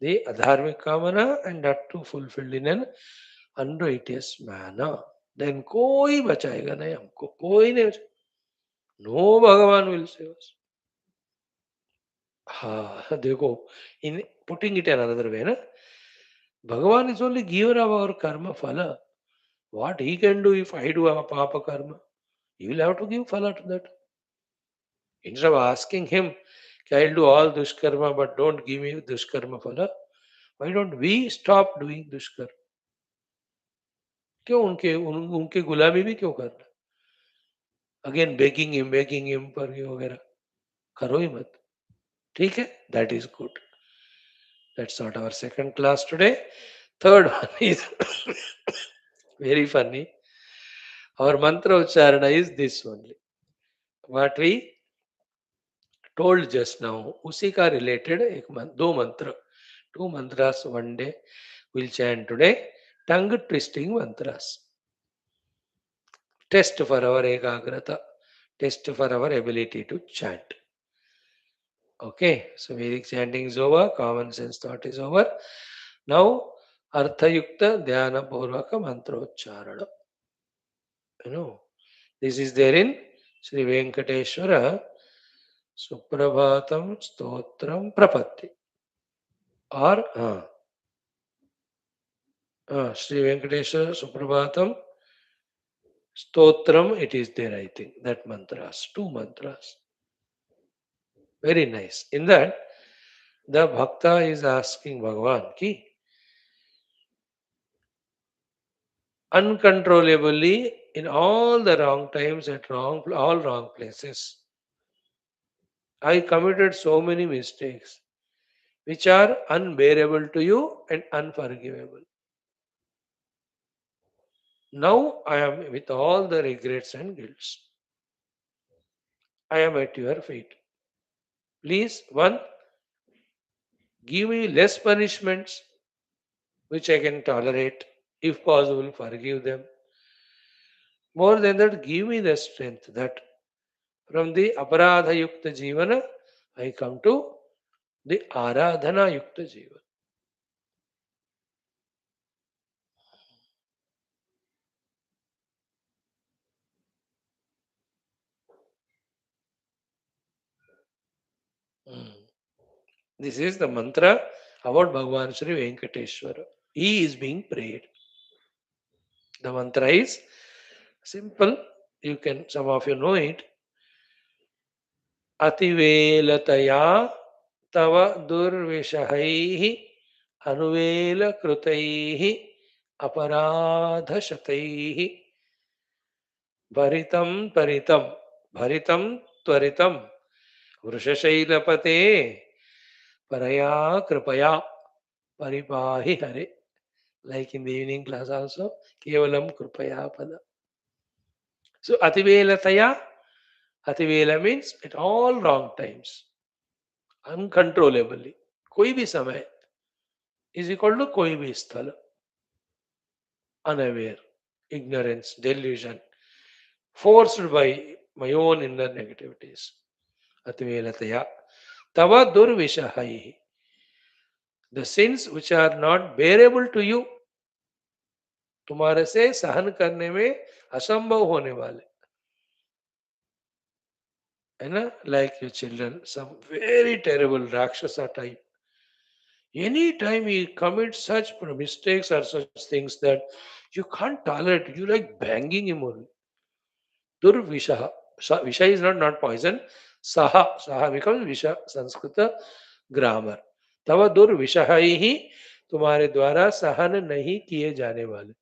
the Adharmic Kamana and not to fulfilled in an unrighteous manner. Then koi bachayega nahi humko, koi nahi. No Bhagavan will save us. हाँ देखो, in putting it another way, na, Bhagavan is only giver of our karma phala. What he can do if I do a papa karma? He will have to give phala to that. Instead of asking him, I'll do all dushkarma but don't give me dushkarma phala, why don't we stop doing dushkarma? क्यों उनके गुलामी भी क्यों करना? Again begging him पर ये वगैरह करो ही मत. ठीक है? That is good. That's not our second class today. Third one is very funny. Our mantra ucharana is this only. What we told just now, उसी का related दो मंत्र, two mantras one day we'll chant today. Tongue twisting mantras. Test for our ekagrata. Test for our ability to chant. Okay, so Vedic chanting is over. Common sense thought is over. Now Arthayukta Dhyana Purvaka Mantrocharana. You know, this is there in Sri Venkateshwara Suprabhatam Stotram Prapatti. Or Sri Venkateshwara Suprabhatam Stotram, it is there, I think, that mantras, two mantras. Very nice. In that, the Bhakta is asking Bhagavan ki uncontrollably in all the wrong times at all wrong places. I committed so many mistakes which are unbearable to you and unforgivable. Now I am with all the regrets and guilts. I am at your feet. Please, one, give me less punishments which I can tolerate. If possible, forgive them. More than that, give me the strength that from the aparadha yukta jivana, I come to the aradhana yukta jivana. Mm. This is the mantra about Bhagavan Sri Venkateshwara. He is being prayed. The mantra is simple. You can, some of you know it. Ativelataya tava durvishahaihi anuvela krutaihi aparadhashataihi bharitam paritam bharitam tvaritam वृषशैलपते परया कृपया परिपाहि हरे. Like in the evening class also, kevalam krupaya pada. So ativelataya, ativela means at all wrong times, uncontrollably. कोई भी समय is equal to कोई भी स्थल. Unaware, ignorance, delusion, forced by my own inner negativities. Ativelataya. Tava durvishahai. The sins which are not bearable to you, तुम्हारे से सहन करने में असंभव होने वाले है ना. Like your children, some very terrible rakshasa type. Any time he commits such mistakes or such things that you can't tolerate, you like banging him only. Durvishaha. Visha is not poison. Saha becomes Visha, Sanskrita grammar. तब दुर्विषह ही तुम्हारे द्वारा सहन नहीं किए जाने वाले.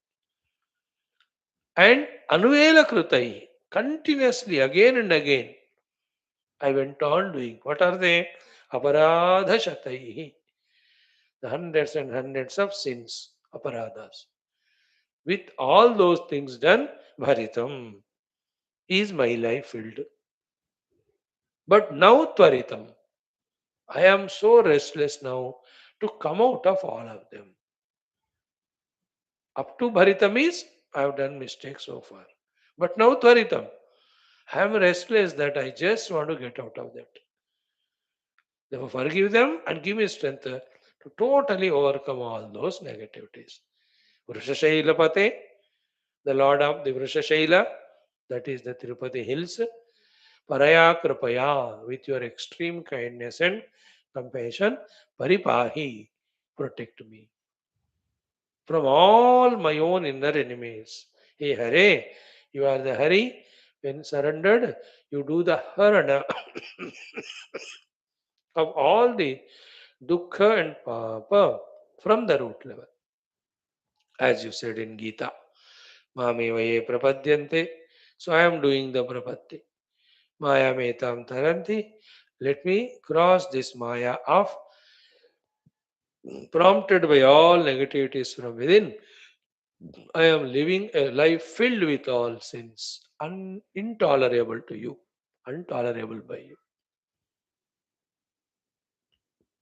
And Anuvela Krutai, continuously again and again, I went on doing. What are they? Aparadha Shatai, the hundreds and hundreds of sins, aparadhas. With all those things done, Bharitam, is my life filled. But now Tvaritam, I am so restless now to come out of all of them. Up to Bharitam is, I have done mistakes so far. But now Tvaritam, I am restless that I just want to get out of that. Therefore, forgive them and give me strength to totally overcome all those negativities. Vrishashailapate, the Lord of the Vrishashaila, that is the Tirupati hills, Paraya Kripaya, with your extreme kindness and compassion, Paripahi, protect me from all my own inner enemies. Hey Hare, you are the Hari. When surrendered, you do the Harana of all the dukkha and papa from the root level. As you said in Gita, Mame Vaye Prapadyante. So I am doing the Prapatti. Maya Metam Taranti. Let me cross this Maya of prompted by all negativities from within. I am living a life filled with all sins, intolerable to you, intolerable by you.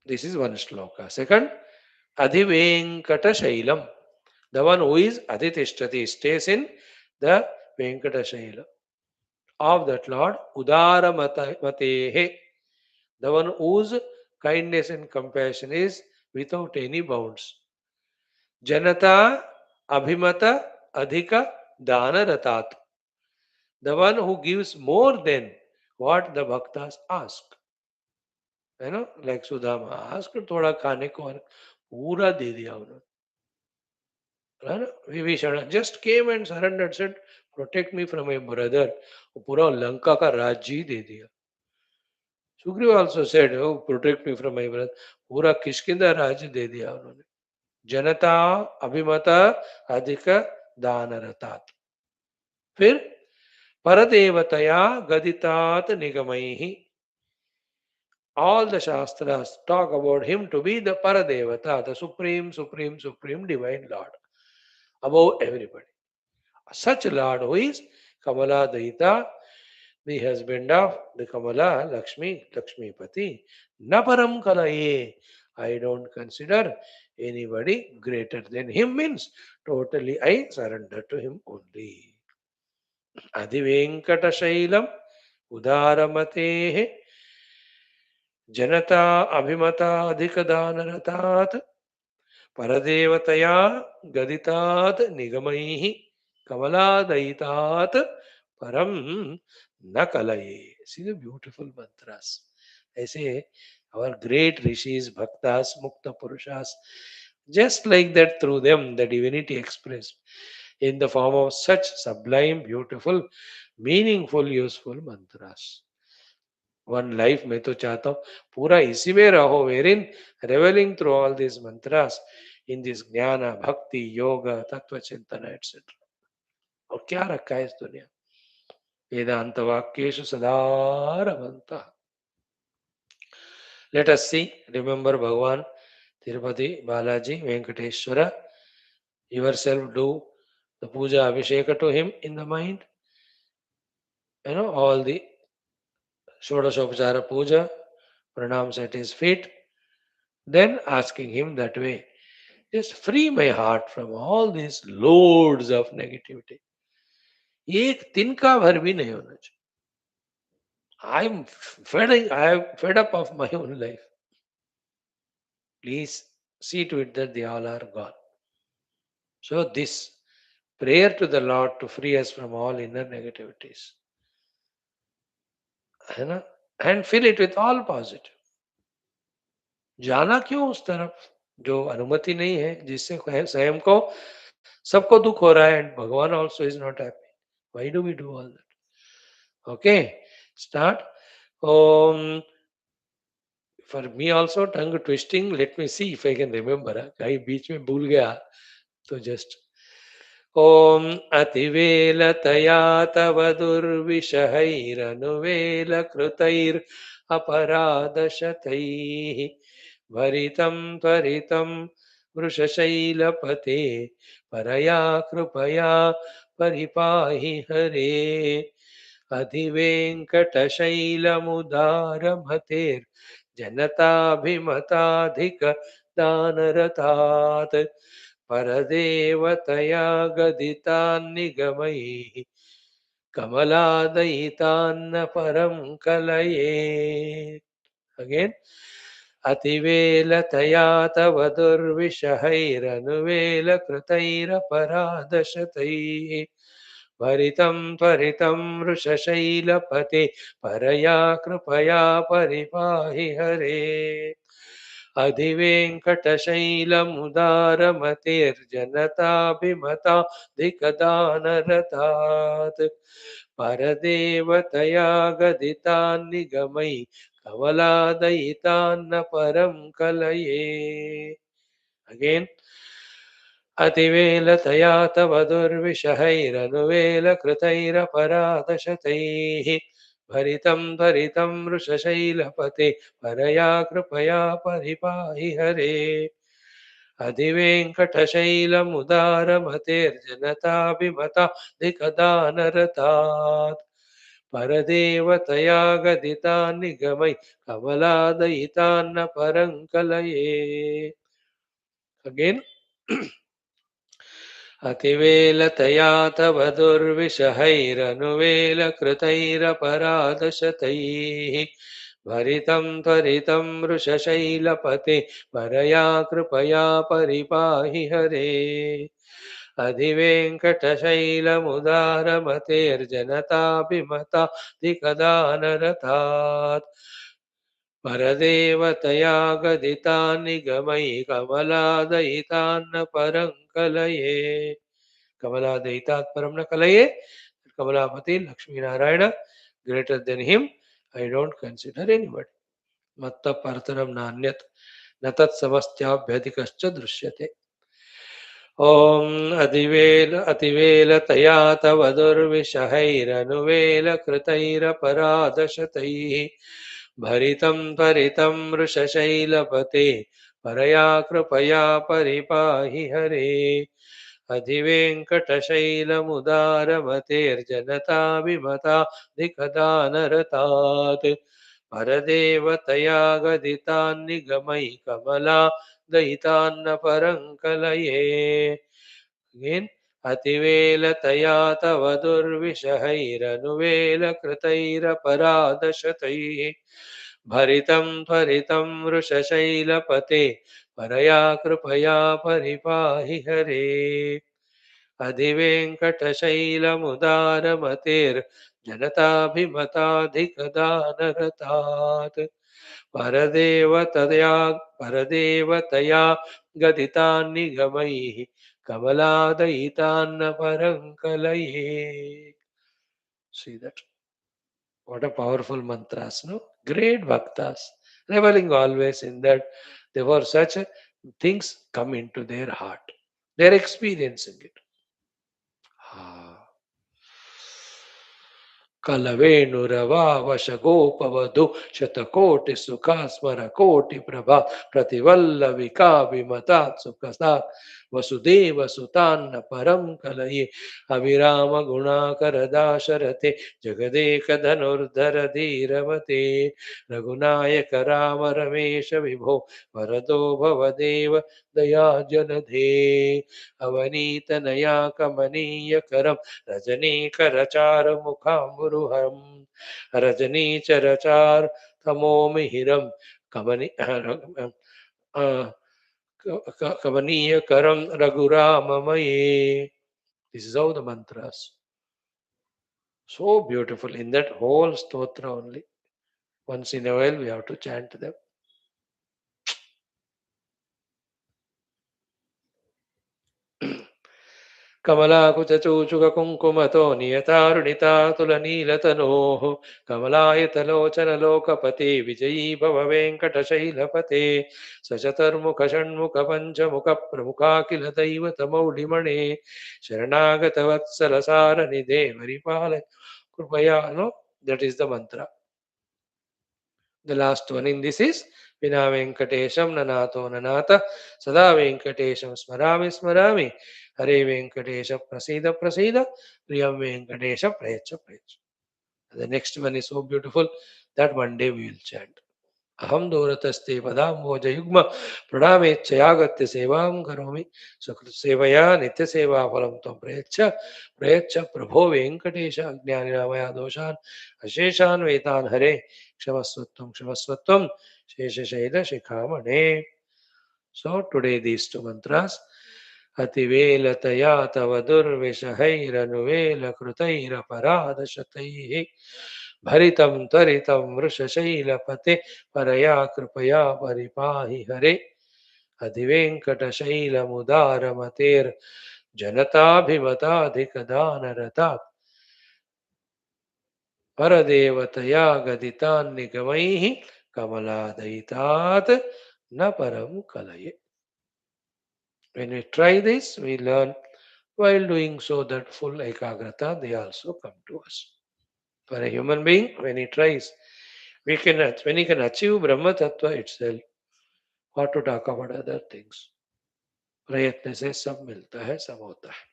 This is one shloka. Second, Adhivenkata Shailam. The one who is Adhitishtati stays in the Venkata Shaila. Of that Lord, Udara Matehe. The one whose kindness and compassion is without any bounds. Janata Abhimata Adhika Danaratat. The one who gives more than what the bhaktas ask. Like Sudama asked thoda khane ko और पूरा दे दिया उन्होंने. है ना? Vibhishan just came and surrendered, said, protect me from my brother. वो पूरा लंका का राज्य ही दे दिया. Sugriva also said, oh, protect me from my brother. पूरा किष्किंधा राज्य दे दिया उन्होंने. जनता अभिमता अधिक दानरतात. फिर परदेवतया गदितात निगमैहि. All the Shastras talk about him to be the Paradevata, the supreme divine Lord, above everybody. Such Lord who is Kamala Daita, the husband of the Kamala Lakshmi Pati. Naparam Kalaye. I don't consider anybody greater than him, means totally I surrender to him only. Adhivenkata Shailam Udaramate जनता अभिमता अधिक दानरतात परदेवतया गदितात निगमैः कमलादयितात परम न कलये. See the beautiful mantras. ऐसे our great rishis, bhaktas, mukta purushas, just like that through them the divinity expressed in the form of such sublime, beautiful, meaningful, useful mantras. One life में तो चाहता हूँ पूरा इसी में रहो, where in revelling through all this mantras in this gyan bhakti योग तत्व चिंतन एटसेट्रा. और क्या रखा है इस दुनिया? वेदांत वाक्येषु सदा रमन्तः. लेट अस सी, रिमेंबर भगवान Tirupati Balaji Venkateshwara. yourself do the puja abhisheka to him in the mind, all the Shodashopachara puja, pranams at his feet, then asking him that way, just free my heart from all these loads of negativity. एक तिनका भर भी नहीं होना चाहिए. I am fed up of my own life. Please see to it that they all are gone. So this prayer to the Lord to free us from all inner negativities, है ना, and fill it with all positive. जाना क्यों उस तरफ जो अनुमति नहीं है, जिससे स्वयं को सबको दुख हो रहा है एंड भगवान also is not happy. Why do we do all that? Okay, start. Om. For me also tongue twisting. Let me see if I can remember. कहीं बीच में भूल गया तो just. Om अतिवेलतया तव दुर्विषहैरनुवेलकृतैर् अपराधशतैः भरितं त्वरितं वृषशैलपते परया कृपया परिपाहि हरे. अधिवेङ्कटशैलमुदारमतेर्जनताभिमताधिक दानरतात् परदेवतया गदितान्निगमैः कमलादयितान्न परं कलये. Again. अतिवेलतया तव दुर्विषहैरनुवेलकृतैरपराधशतैः भरितं त्वरितं वृषशैलपते परया कृपया परिपाहि हरे. अधिवेङ्कटशैलमुदारमतेर्जनताभिमताधिकदानरतात् परदेवतया गदितान्निगमैः कमलादयितान्न परं कलये. Again. अतिवेलतया तव दुर्विषहैरनुवेलकृतैरपराधशतैः भरितं त्वरितं वृषशैलपते परया कृपया परिपाहि हरे. अधिवेङ्कटशैलमुदारमतेर्जनताभिमताधिकदानरतात् परदेवतया गदितान्निगमैः कमलादयितान्न परं कलये. Again. अतिवेलतया तव दुर्विषहैरनुवेलकृतैरपराधशतैः भरितं त्वरितं वृषशैलपते परया कृपया परिपाहि हरे अधिवेङ्कटशैलमुदारमतेर्जनताभिमताधिकदानरथात् परदेवतया गदितानि गमयि कमलादयितान्न परं कलये कमलादयितात् परं न कलये Kamlapati Lakshmi Narayana greater than him I don't consider anybody मत्तः परतरं नान्यत् न तत्समस्त्याभ्यधिकश्च दृश्यते ॐ अतिवेलतया तव दुर्विशहैरनुवेलकृतैरपराधशतैः भरितं त्वरितं वृषशैलपते परया कृपया परिपाहि हरे अधिवेङ्कटशैलमुदारमतेर्जनताभिमताधिकदानरतात् परदेवतया गदितान्निगमयि कमला दयितान्न परं कलये Again, अतिवेलतया तव दुर्विशहैरनुवेलकृतैरपराधशतैः भरितं त्वरितं वृषशैलपते परया कृपया परिपाहि हरे अधिवेङ्कटशैलमुदारमतेर्जनताभिमताधिकदानरतात् परदेवतया गदितान्निगमैः कमलादयितान्न परं कलये. See that? What a powerful mantras, no? Great bhaktas, reveling always in that. Therefore, such things come into their heart. They are experiencing it. Ah. कलवेणुरवावशगोपवधु शतकोटिसुखास्मरकोटिप्रभा प्रतिवल्लविकाभिमतात् सुखसात् वसुदेवसुतान्न परं कलये अविरामगुणाकरदाशरथे जगदेकधनुर्धर धीरमते रघुनायक राम रमेश विभो वरदो भवदेव दयाजलधे अवनीतनया कमनीयकरम् रजनीकरचारुमुखाम्बुरुहं रजनीचरचार तमोमिहिरं कमनि कमनीयकरं रघुराममये. This is how the mantras. So beautiful. In that whole stotra only. Once in a while we have to chant them. कमलाकुचूचुककुङ्कुमतो नियतारुणितातुलनीलतनोः कमलायतलोचनलोकपते विजयी भव वेङ्कटशैलपते सचतुर्मुखषण्मुखपञ्चमुखप्रमुखाखिल दैवतमौलिमणे शरणागतवत्सलसारनिधे परिपाल कृपया no that is the mantra. The last one in this is Vina Venkatesham Nanato Nanata Sada Venkatesham Smarami Smarami Hare Venkatesha Prasida Prasida Priyam Venkatesha Precha Precha. The next one is so beautiful that one day we will chant. Aham Dorataste Padamojayugma Pranamechayagatya Sevam Karomi Sukrit Sevaya Nitya Seva Phalam Tam Precha Precha Prabho Venkatesha Jnaniramaya Doshan Asheshan Vetan Hare Kshamasvattam Kshamasvattam Shesha Shikhamane. So today these two mantras Ativelataya Tavadurvishahairanuvela Krutaira Paradashataihi Bharitam Taritam Vrushashailapate Paraya Kripaya Paripahi Hare Adivenkatashailamudara Janataabhimatadhikadhanaratat Paradevataya Gaditan Nigamaihi Kamaladaitat Naparam Kalaye. When we try this, we learn while doing so that full ekagrata, they also come to us. For a human being, when he tries, when he can achieve Brahma Tattva itself, what to talk about other things? प्रयत्न से सब मिलता है सब होता है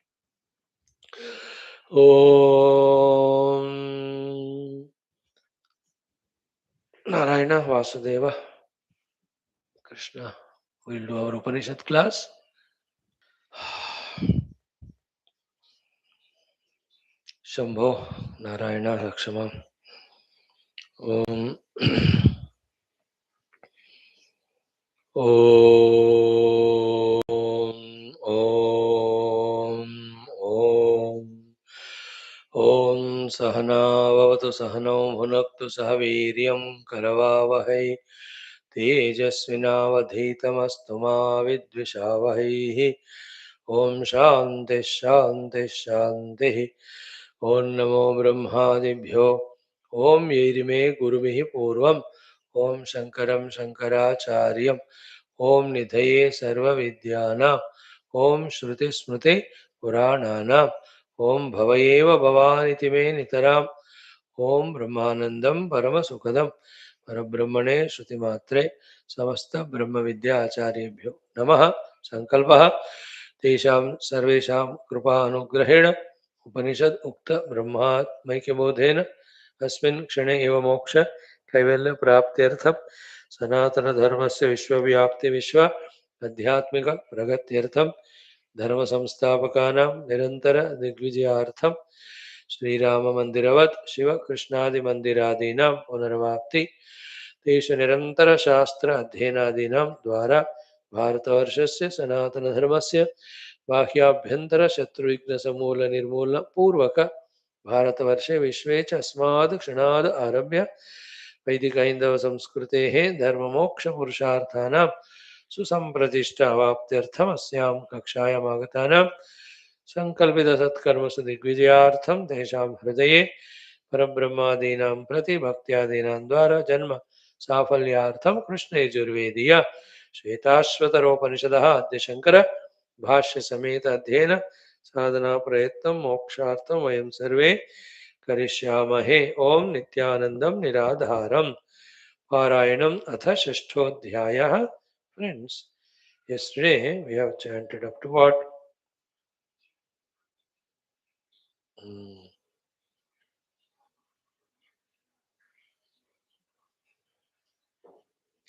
ओम Narayan Vasudev Krishna. We'll do our Upanishad class. Shambho Narayana Lakshma. Om Om Om Om Om Sahanavavatu Sahanau Bhunaktu Sahaviryam Karavavahai Tejasvinavadhitamastu ma Vidvishavahai Om Shanti Shanti Shanti Om Namo Brahmadibhyo Om Yerime Gurumihi Purvam Om Shankaram Shankaracharyam Om Nidhaye Sarva Vidyana Om Shruti Smriti Puranana Om Bhavayeva Bhavaniti Me Nitaram Om Brahmanandam Paramasukadam Parabrahmane Shruti Matre Samasta Brahma Vidya Acharyabhyo Namaha Sankalpaha Tesham Sarvesham Kripa Anugrahena Upanishad Ukta Brahmatmaikya Bodhena Asmin Kshane Eva Moksha Kaivalya Praptyartham Sanatana Dharmasya Vishwavyapti Vishwa Adhyatmika Pragatyartham Dharma Samsthapakanam Nirantara Digvijayartham Sri Rama Mandiravat Shiva Krishnadi Mandiradinam Punarvapti तेषु निरन्तरशास्त्र अध्ययनादीनां द्वारा भारतवर्षस्य सनातनधर्मस्य बाह्याभ्यन्तरशत्रुविघ्नसमूलनिर्मूलनपूर्वक भारतवर्षे विश्वे च अस्माद् क्षणाद् आरभ्य वैदिकैन्दवसंस्कृतेः धर्ममोक्षपुरुषार्थानां सुसम्प्रतिष्ठावाप्त्यर्थम् अस्यां कक्षायाम् आगतानां सङ्कल्पितसत्कर्मसु दिग्विजयार्थं तेषां हृदये परब्रह्मादीनां प्रति भक्त्यादीनां द्वारा जन्म साफल्यार्थं कृष्णयजुर्वेदीय श्वेताश्वतरोपनिषदः अद्य शंकर भाष्य समेत अध्ययन साधना प्रयत्नं मोक्षार्थं वयं सर्वे करिष्यामहे ओम नित्यानन्दं निराधारं पारायणम् अथ षष्ठोऽध्यायः friends yesterday we have chanted up to what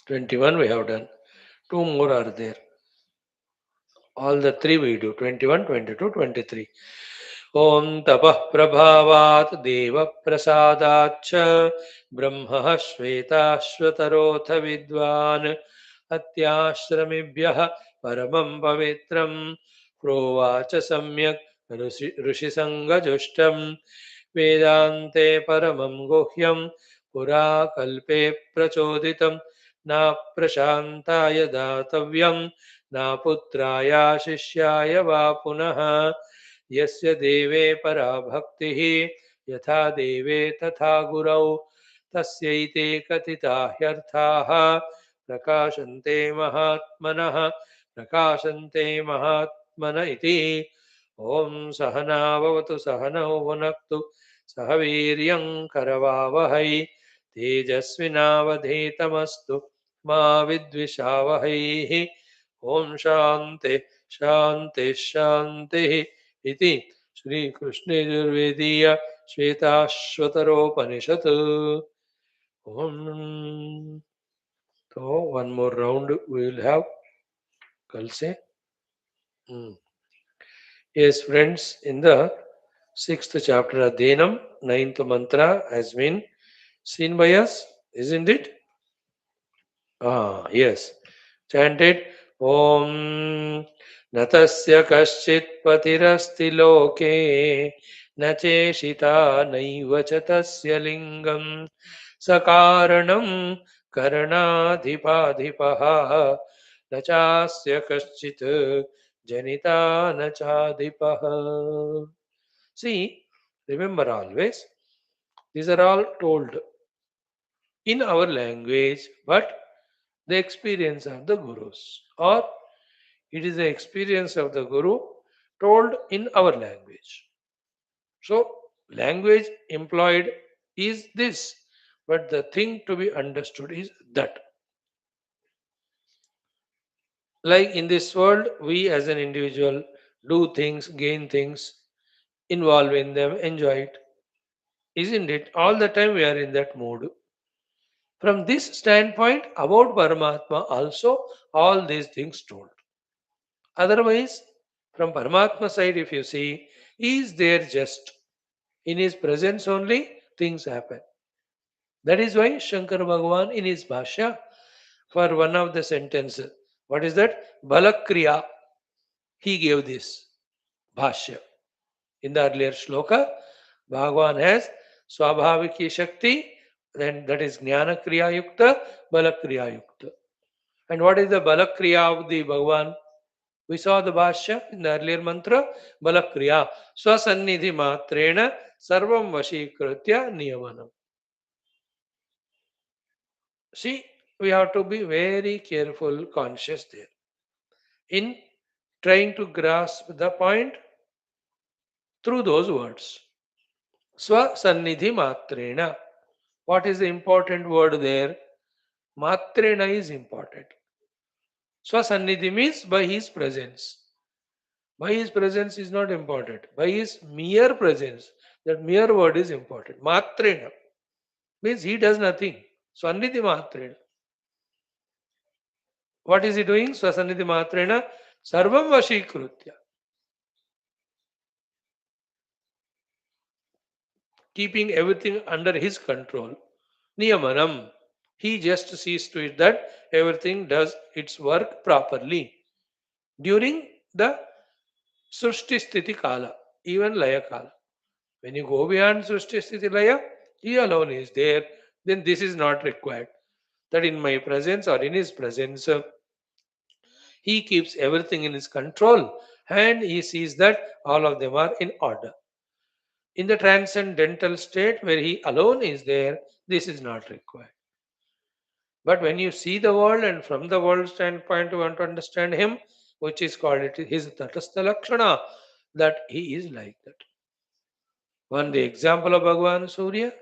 21 we have done. Two more are there. All the three we do 21, 22, 23. ॐ तपः प्रभावात् देवप्रसादाच्च ब्रह्मः श्वेताश्वतरोऽथ विद्वान् अत्याश्रमिभ्यः परमं पवित्रं प्रोवाच सम्यक् ऋषिसङ्गजुष्टं वेदान्ते परमं गुह्यं पुरा कल्पे प्रचोदितं न प्रशान्ताय दातव्यं न पुत्राय शिष्याय वा पुनः यस्य देवे परा भक्तिः यथा देवे तथा गुरौ तस्यैते कथिता ह्यर्थाः प्रकाशन्ते महात्मनः प्रकाशन्ते महात्मन इति ॐ सहनाववतु सहनौ भुनक्तु सह वीर्यं करवावहै तेजस्विनावधीतमस्तु मा विद्विषावहैः ॐ शान्ति शान्ति शान्तिः इति श्री कृष्ण यजुर्वेदीय श्वेताश्वतरोपनिषत् ओम so one more round we will have kal se yes friends in the sixth chapter adhenam ninth mantra has been seen by us isn't it yes chanted Om Natasya Kaschit Patirasti Loke Nacheshita Naiva Chatasya Lingam Sakaranam Karanadhipadipaha Nachasya Kaschit Janita Nachadipaha. See, remember always, these are all told in our language, but the experience of the gurus, or it is the experience of the guru told in our language. So, language employed is this, but the thing to be understood is that. Like in this world, we as an individual do things, gain things, involve in them, enjoy it. Isn't it? All the time we are in that mood. From this standpoint, about Paramatma, also all these things told. Otherwise, from Paramatma side, if you see, he is there just in his presence only, things happen. That is why Shankara Bhagavan in his Bhashya for one of the sentences. What is that? Balakriya. He gave this Bhashya. In the earlier shloka, Bhagavan has Swabhaviki Shakti, then that is Jnana Kriya Yukta, Balakriya Yukta. And what is the Balakriya of the Bhagavan? We saw the Bhashya in the earlier mantra, Balakriya, Swasannidhi Matrena, Sarvam Vashikritya Niyamanam. See, we have to be very careful, conscious there. In trying to grasp the point through those words. Swasannidhi Matrena. What is the important word there? Matrena is important. Swasannidhi means by his presence. By his presence is not important. By his mere presence, that mere word is important. Matrena means he does nothing. Swannidhi Matrena. What is he doing? Swasannidhi Matrena. Sarvam Vashikritya. Keeping everything under his control. Niyamanam. He just sees to it that everything does its work properly. During the Srushti Sthiti Kala, even Laya Kala. When you go beyond Srushti Sthiti Laya, he alone is there, then this is not required. That in my presence or in his presence, he keeps everything in his control and he sees that all of them are in order. In the transcendental state where he alone is there, this is not required. But when you see the world and from the world standpoint you want to understand him, which is called his Tatastha Lakshana, that he is like that. One, the example of Bhagavan Surya.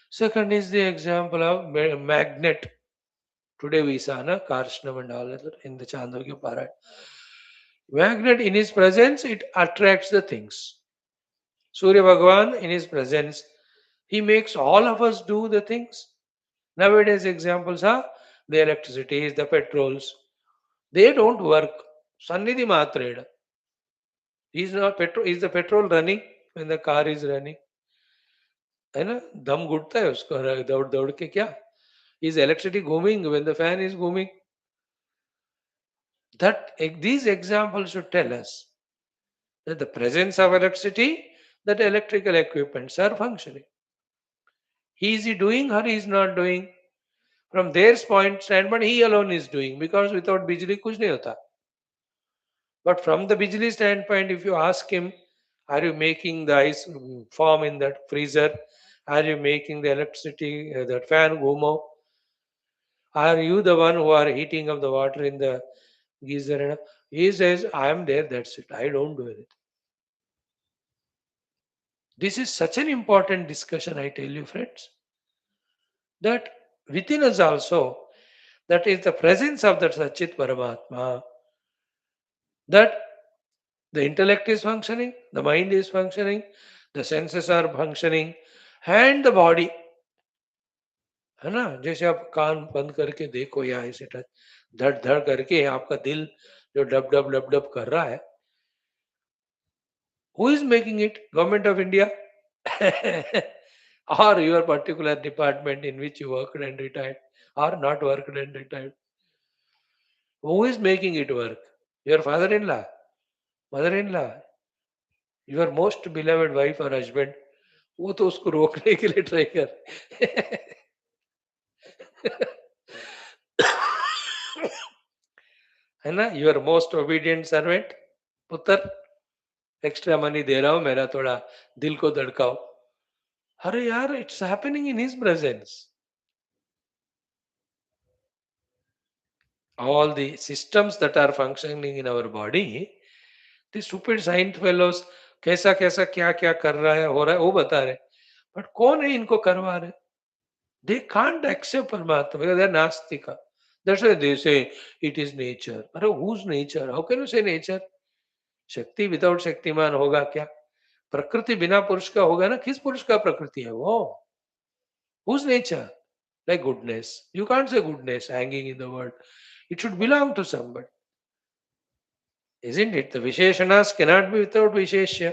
Second is the example of magnet. Today we saw Karshnam and all that in the Chandogya Parad. Magnet in his presence, it attracts the things. Surya Bhagavan in his presence, he makes all of us do the things. Nowadays examples are the electricity, the petrols. They don't work. Sannidhi Matreda. Is the petrol running when the car is running? है ना दम घुटता है उसको दौड़ दौड़ के क्या is electricity घूमिंग when the fan is घूमिंग that these examples should tell us that the presence of electricity that electrical equipments are functioning. Is he doing or he is not doing? From their standpoint he alone is doing because without bijli kuch nahi hota. But from the bijli standpoint, if you ask him, are you making the ice form in that freezer? Are you making the electricity, that fan ghumo? Are you the one who are heating up the water in the geyser? He says, I am there, that's it. I don't do anything. This is such an important discussion, I tell you, friends, that within us also, that is the presence of that Satchit Paramatma, that the intellect is functioning, the mind is functioning, the senses are functioning, and the body. है ना जैसे आप कान बंद करके देखो या ऐसे touch धड़ धड़ करके आपका दिल जो डब डब डब डब कर रहा है who is making it? Government of India or your particular department in which you worked and retired or not worked and retired? Who is making it work? Your father-in-law, mother-in-law, your most beloved wife or husband? वो तो उसको रोकने के लिए try कर है ना your most obedient servant पुत्र एक्स्ट्रा मनी दे रहा हूं मेरा थोड़ा दिल को धड़काओ अरे यार it's happening in his presence all the systems that are functioning in our body the stupid science fellows कैसा कैसा क्या क्या कर रहा है हो रहा है वो बता रहे बट कौन है इनको करवा रहे they can't accept Paramatma because they're Nastika. That's why they say it is nature. But whose nature? How can you say nature? शक्ति विदाउट शक्तिमान होगा क्या प्रकृति बिना पुरुष का होगा ना किस पुरुष का प्रकृति है वो whose nature like goodness you can't say goodness hanging in the world it should belong to somebody isn't it the visheshanas cannot be without visheshya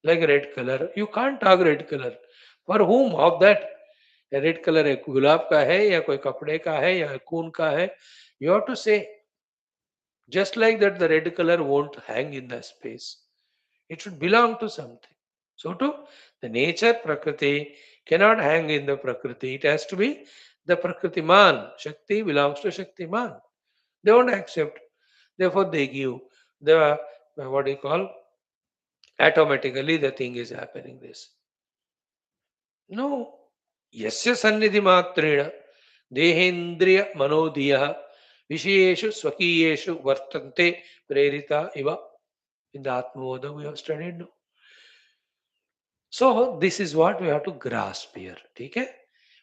like red color you can't talk red color for whom of that red colour एक गुलाब का है या कोई कपड़े का है या खून का है, you have to say. Just like that, the red color won't hang in the space. It should belong to something. So too, the nature Prakriti cannot hang in the Prakriti. It has to be the Prakriti man. Shakti belongs to Shakti man. They won't accept. Therefore, they give the what do you call, automatically the thing is happening. This no. Yasya sannidhi matreena dehendriya manodiya vishayeshu swakiyeshu vartante prerita iva. In the Atmavoda we have studied. No? So this is what we have to grasp here. Okay?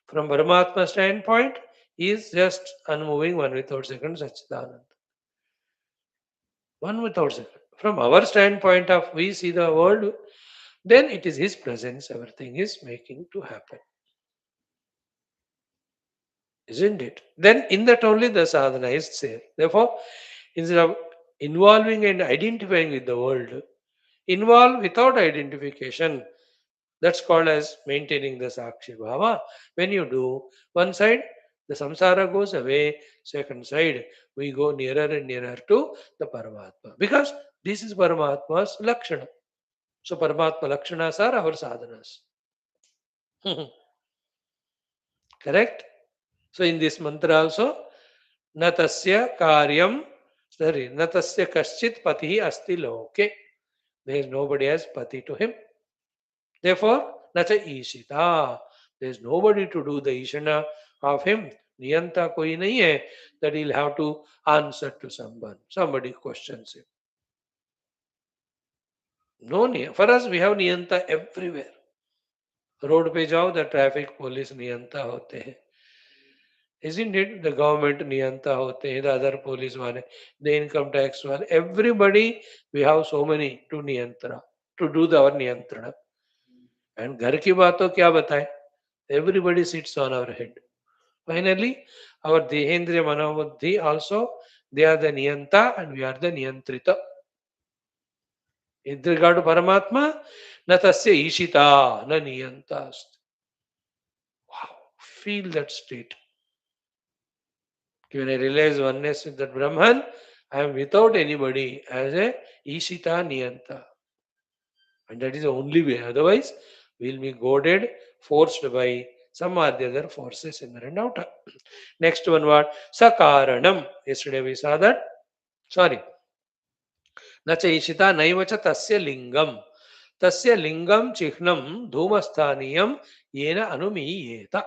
From Paramatma standpoint, he is just unmoving, one without second, Satchidananda. One without second. From our standpoint of we see the world, then it is his presence, everything is making to happen. Isn't it? Then in that only the sadhana is there. Therefore, instead of involving and identifying with the world, involve without identification. That's called as maintaining the Sakshi Bhava. When you do, one side, the samsara goes away, second side, we go nearer and nearer to the Paramatma. Because this is Paramatma's Lakshana. So Paramatma Lakshanas are our sadhanas. Correct? So in this mantra also, Natasya Karyam, sorry, Natasya Kaschit Pati Asti Loke. There is nobody as Pati to him. Therefore, nacha ishita. There is nobody to do the ishana of him. Niyanta koi nahi hai that he'll have to answer to someone. Somebody questions him. No niyanta. For us, we have niyanta everywhere. Road पे जाओ the traffic police नियंता होते हैं. Isn't it? The government niyanta होते हैं, the other police वाले, the income tax वाले. Everybody, we have so many to niyantana, to do our niyantrana. And घर की बात तो क्या बताएं? Everybody sits on our head. Finally, our Dehendriya Manobuddhi also, they are the Niyanta and we are the Niyantrita. In regard to Paramatma, na tasya ishita, na Niyanta. Wow, feel that state. When I realize oneness with that Brahman, I am without anybody as a Ishita Niyanta. And that is the only way. Otherwise, we will be goaded, forced by some or the other forces in and out. Next one, what? Sakaranam. Yesterday we saw that. Sorry. Nacha ishita naivacha tasya lingam. Tasya lingam chihnam dhumasthaniyam yena anumiyeta.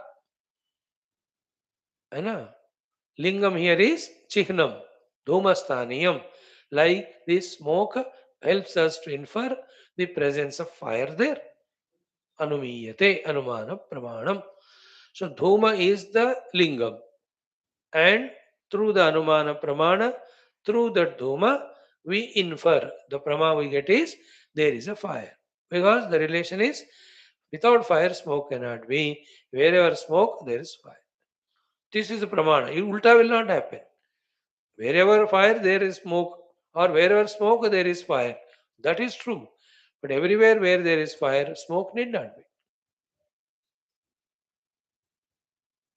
है ना? Lingam here is chihnam, dhumasthaniyam. Like this smoke helps us to infer the presence of fire there. Anumiyate, anumana pramanam. So dhuma is the lingam. And through the anumana pramana, through the dhuma, we infer the prama we get is there is a fire. Because the relation is without fire, smoke cannot be. Wherever smoke, there is fire. This is the pramana. Ulta will not happen. Wherever fire, there is smoke. Or wherever smoke, there is fire. That is true. But everywhere where there is fire, smoke need not be.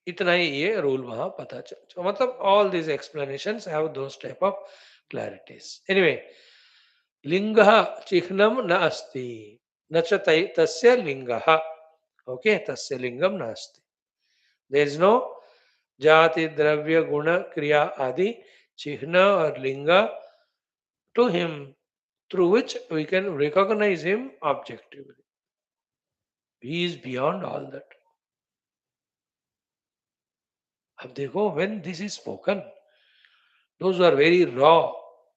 इतना ही ये rule वहां पता चल, मतलब all these explanations have those type of clarities. Anyway, लिंगः चिह्नं न अस्ति, न च तस्य लिंगः. Okay, tasya lingam nasti. There is no jati, dravya, guna, kriya adi chihna or linga to him through which we can recognize him objectively. He is beyond all that. अब देखो, when this is spoken, those who are very raw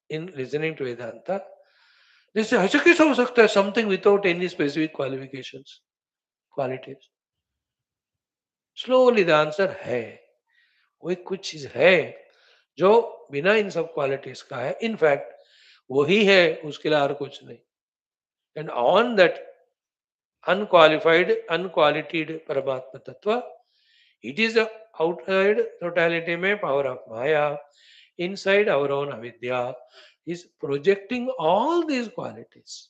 in listening to Vedanta, they say, ऐसा कैसा हो सकता है? Something without any specific qualifications, qualities. Slowly the answer है. वो कुछ चीज है जो बिना इन सब क्वालिटीज का है. इनफैक्ट वही है, उसके लिए और कुछ नहीं. एंड ऑन दैट अनक्वालिफाइड अनक्वालिटीड परमात्मा तत्व, इट इज आउटसाइड टोटलिटी में power of Maya, inside our own avidya, is projecting all these qualities,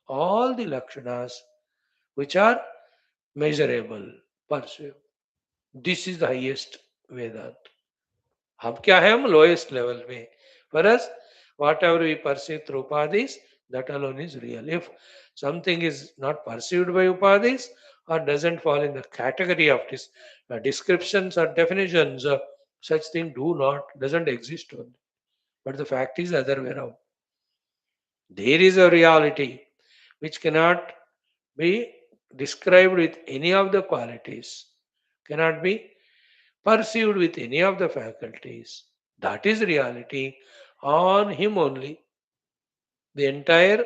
all the lakshanas which are measurable, pursue. This is the highest Vedanta. हम क्या है? हम lowest level में. For us, whatever we perceive through upadhis, that alone is real. If something is not perceived by upadhis or doesn't fall in the category of this descriptions or definitions, such thing doesn't exist only. But the fact is the other way around. There is a reality which cannot be described with any of the qualities, cannot be perceived with any of the faculties. That is reality. On him only. The entire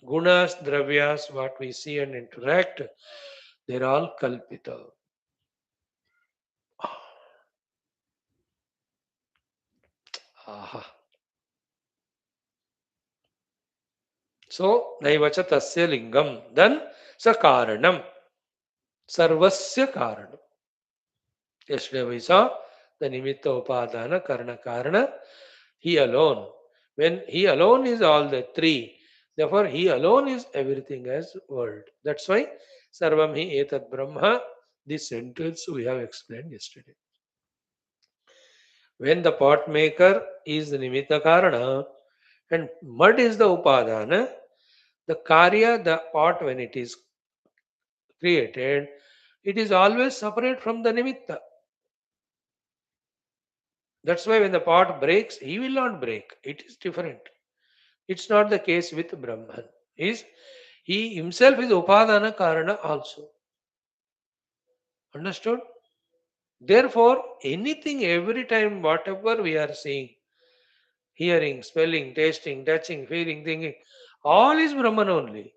gunas, dravyas, what we see and interact, they're all kalpita. Aha. So, naivacha tasya lingam. Then, sa karanam. Sarvasya karanam. Yesterday we saw the nimitta upadana karana karana. He alone. When he alone is all the three, therefore he alone is everything as world. That's why sarvam hi etat brahma. This sentence we have explained yesterday. When the pot maker is the nimitta karana and mud is the upadana, the karya, the pot when it is created, it is always separate from the nimitta. That's why when the pot breaks, he will not break. It is different. It's not the case with Brahman. He himself is upadana karana also. Understood? Therefore, anything, every time, whatever we are seeing, hearing, smelling, tasting, touching, feeling, thinking, all is Brahman only.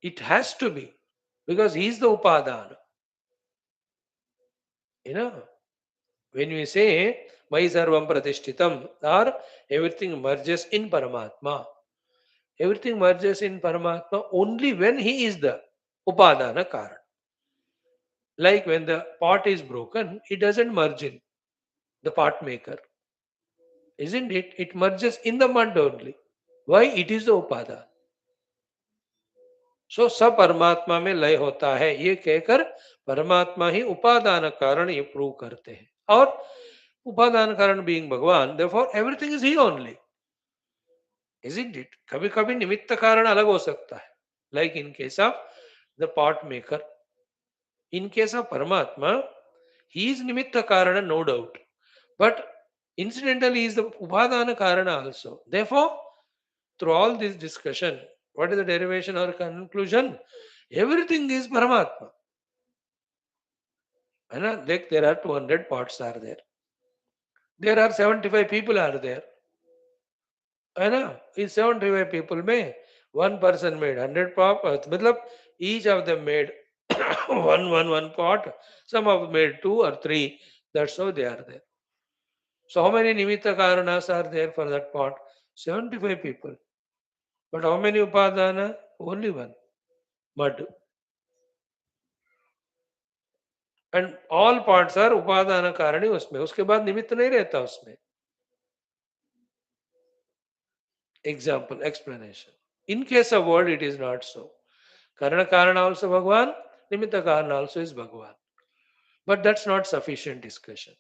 It has to be. Because he is the upadana. You know, when we say, Mai sarvam pratishtitam, or everything merges in Paramatma. Everything merges in Paramatma only when he is the upadana karana. Like when the pot is broken, it doesn't merge in the pot maker. Isn't it? It merges in the mud only. Why? It is the upadana. सो सब परमात्मा में लय होता है ये कहकर परमात्मा ही उपादान कारण ये प्रूव करते हैं और उपादान कारण बीइंग भगवान therefore everything is he only isn't it कभी कभी निमित्त कारण अलग हो सकता है like in case of the pot maker in case of परमात्मा ही इज निमित्त कारण no doubt but incidentally is the upadana karana also. Therefore, through all this discussion, what is the derivation or conclusion? Everything is Paramatma. Like there are 200 pots are there. There are 75 people are there. Is 75 people में one person made 100 pot. मतलब each of them made one pot. Some of made 2 or 3. That's how they are there. So how many nimitta karanas are there for that pot? 75 people. But how many upadana? Only one. Mud. And all pots are upadana karani उसमें. उसके बाद निमित्त नहीं रहता उसमें. Example, explanation. In case of world, it is not so. Karana Karana also Bhagwan, Nimitta Karana also is Bhagwan. But that's not sufficient discussion.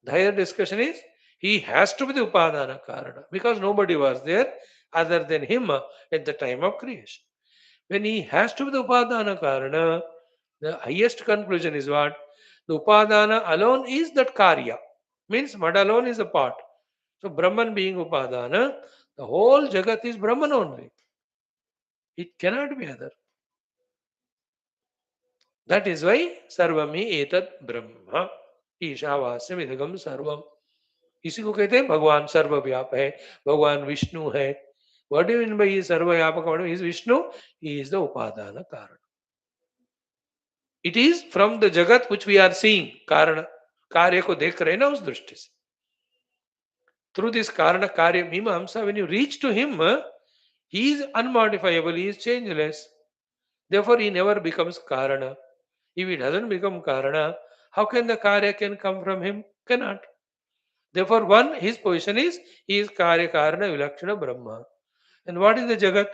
The higher discussion is he has to be the Upadana Karana because nobody was there other than him at the time of creation. When he has to be the Upadana Karana, the highest conclusion is what? The Upadana alone is that Karya. Means mud alone is a part. So Brahman being Upadana, the whole Jagat is Brahman only. It cannot be other. That is why Sarvami Etat Brahma. ईशावास्यम इदगम सर्वम. इसी को कहते हैं भगवान सर्वव्याप है, भगवान विष्णु है. What do you mean by he is सर्वव्यापक? He is Vishnu, he is the उपादान कारण. It is from the जगत which we are seeing, कारण कार्य को देख रहे हैं ना उस दृष्टि से. Through this कारण कार्य मीमांसा, when you reach to him, he is unmodifiable, he is changeless. Therefore, he never becomes karana. If he doesn't become karana, how can the karya can come from him? Cannot. Therefore, one, his position is, he is karya karana vilakshana brahma. And what is the jagat?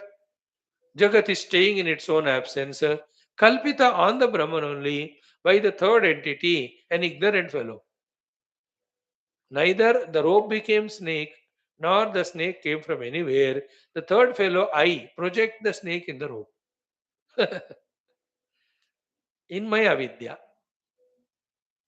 Jagat is staying in its own absence Kalpita on the Brahman only by the third entity, an ignorant fellow. Neither the rope became snake, nor the snake came from anywhere. The third fellow, I, project the snake in the rope. In my avidya.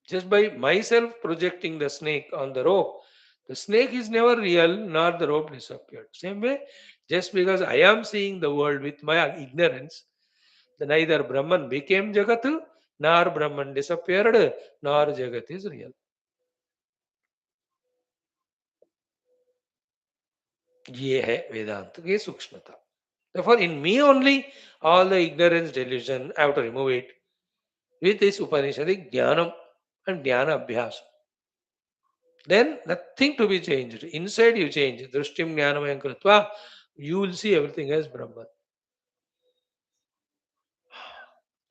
Just by myself projecting the snake on the rope, the snake is never real, nor the rope disappeared. Same way, just because I am seeing the world with my ignorance, the neither Brahman became Jagat, nor Brahman disappeared, nor Jagat is real. ये है वेदांत की सूक्ष्मता. Therefore, in me only, all the ignorance, delusion, I have to remove it with this Upanishadic Jnanam and Jnana Abhyas. Then nothing to be changed. Inside you change. Drishtim Jnanamayam Kritva, you will see everything as Brahman.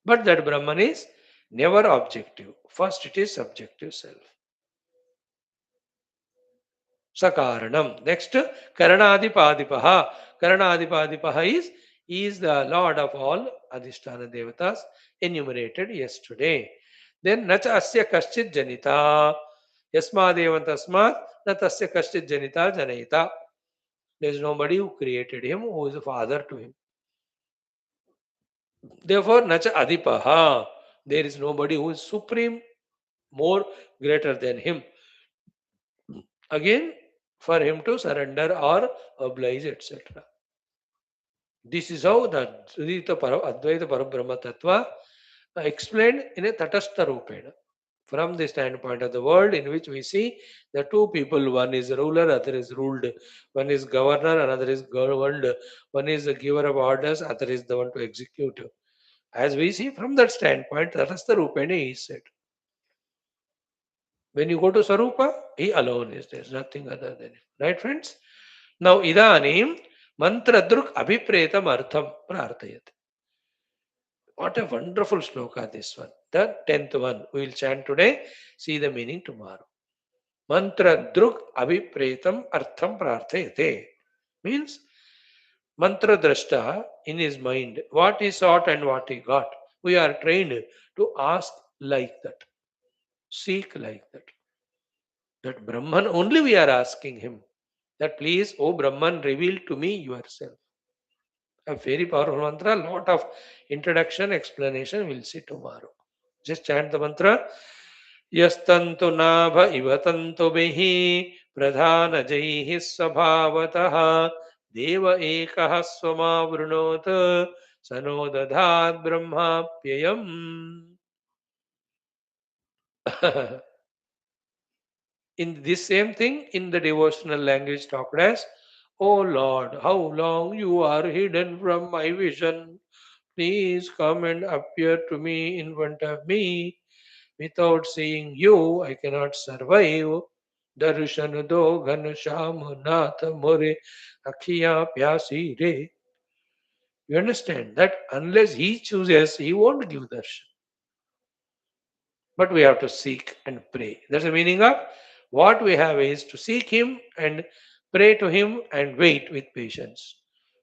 But that Brahman is never objective. First it is subjective self. Sakaranam. Next, Karanadipadipaha. Karanadipadipaha is the Lord of all Adhisthana Devatas enumerated yesterday. Then Nacha Asya Kaschit Janita. Yasmadeva Tasmat Natasya Kaschit Janita Janayita. There is nobody who created him, who is a father to him. Therefore, Nacha Adipaha. There is nobody who is supreme, more greater than him. Again, for him to surrender or oblige, etc. This is how the Advaita Parabrahma Tattva explained in a Tatastha Rupena. From the standpoint of the world in which we see the two people, one is ruler, other is ruled, one is governor, another is governed, one is the giver of orders, other is the one to execute. As we see from that standpoint, Tatastha Rupena is said. When you go to Sarupa, he alone is there, nothing other than him. Right, friends? Now, Idanim Mantra Druk Abhipretam Artham Prarthayat. What a wonderful shloka this one. The 10th one. We will chant today, see the meaning tomorrow. Mantra Druk Abhipretam Artham Prarthayate. Means Mantra Drashta in his mind, what he sought and what he got. We are trained to ask like that, seek like that. That Brahman only we are asking him. That please, O Brahman, reveal to me yourself. A very powerful mantra, lot of introduction, explanation, we'll see tomorrow. Just chant the mantra. Yastantu nabha ivatantu bihi pradhana jaihi svabhavataha deva ekah swama vrunot sanodadhat brahmapyayam. In this same thing, in the devotional language talked as, O Lord, how long you are hidden from my vision. Please come and appear to me in front of me. Without seeing you, I cannot survive. Darshan do ghan sham nath more akhiya pyasi re. You understand that unless he chooses, he won't give darshan. But we have to seek and pray. That's the meaning of what we have is to seek him and pray to him and wait with patience.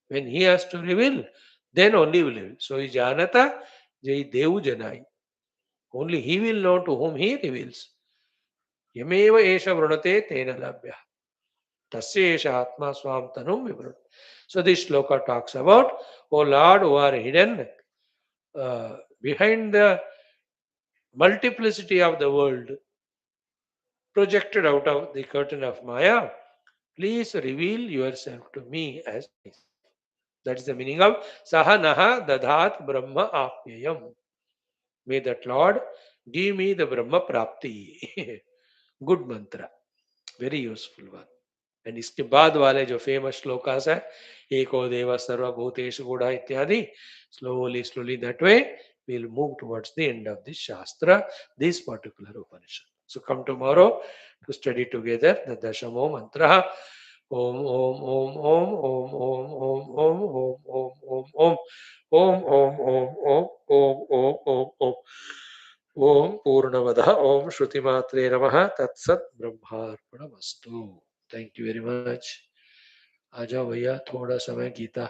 When he has to reveal, then only will reveal. So is Janata Jai Devu Janai. Only he will know to whom he reveals. Yameva Esha Vrunate Tena Labhya. Tasya Esha Atma Swam Tanum Vivrun. So this shloka talks about, O Lord, who are hidden behind the multiplicity of the world, projected out of the curtain of Maya, please reveal yourself to me as myself. That is the meaning of Sahanaha Dadhat Brahma Apyayam. May that Lord give me the Brahma Prapti. Good mantra. Very useful one. And इसके बाद वाले जो famous shlokas है एको देव सर्वभूतेषु गुणा इत्यादि, slowly that way we'll move towards the end of this shastra, this particular Upanishad. So come tomorrow to study together the Dashamo mantra. Om Om Om Om Om Om Om Om Om Om Om Om Om Om Om Om Om Om Om Purnamada Om Shruti Matre Namaha Tat Sat Brahmarpanamastu. Thank you very much. आ जाओ भैया थोड़ा समय गीता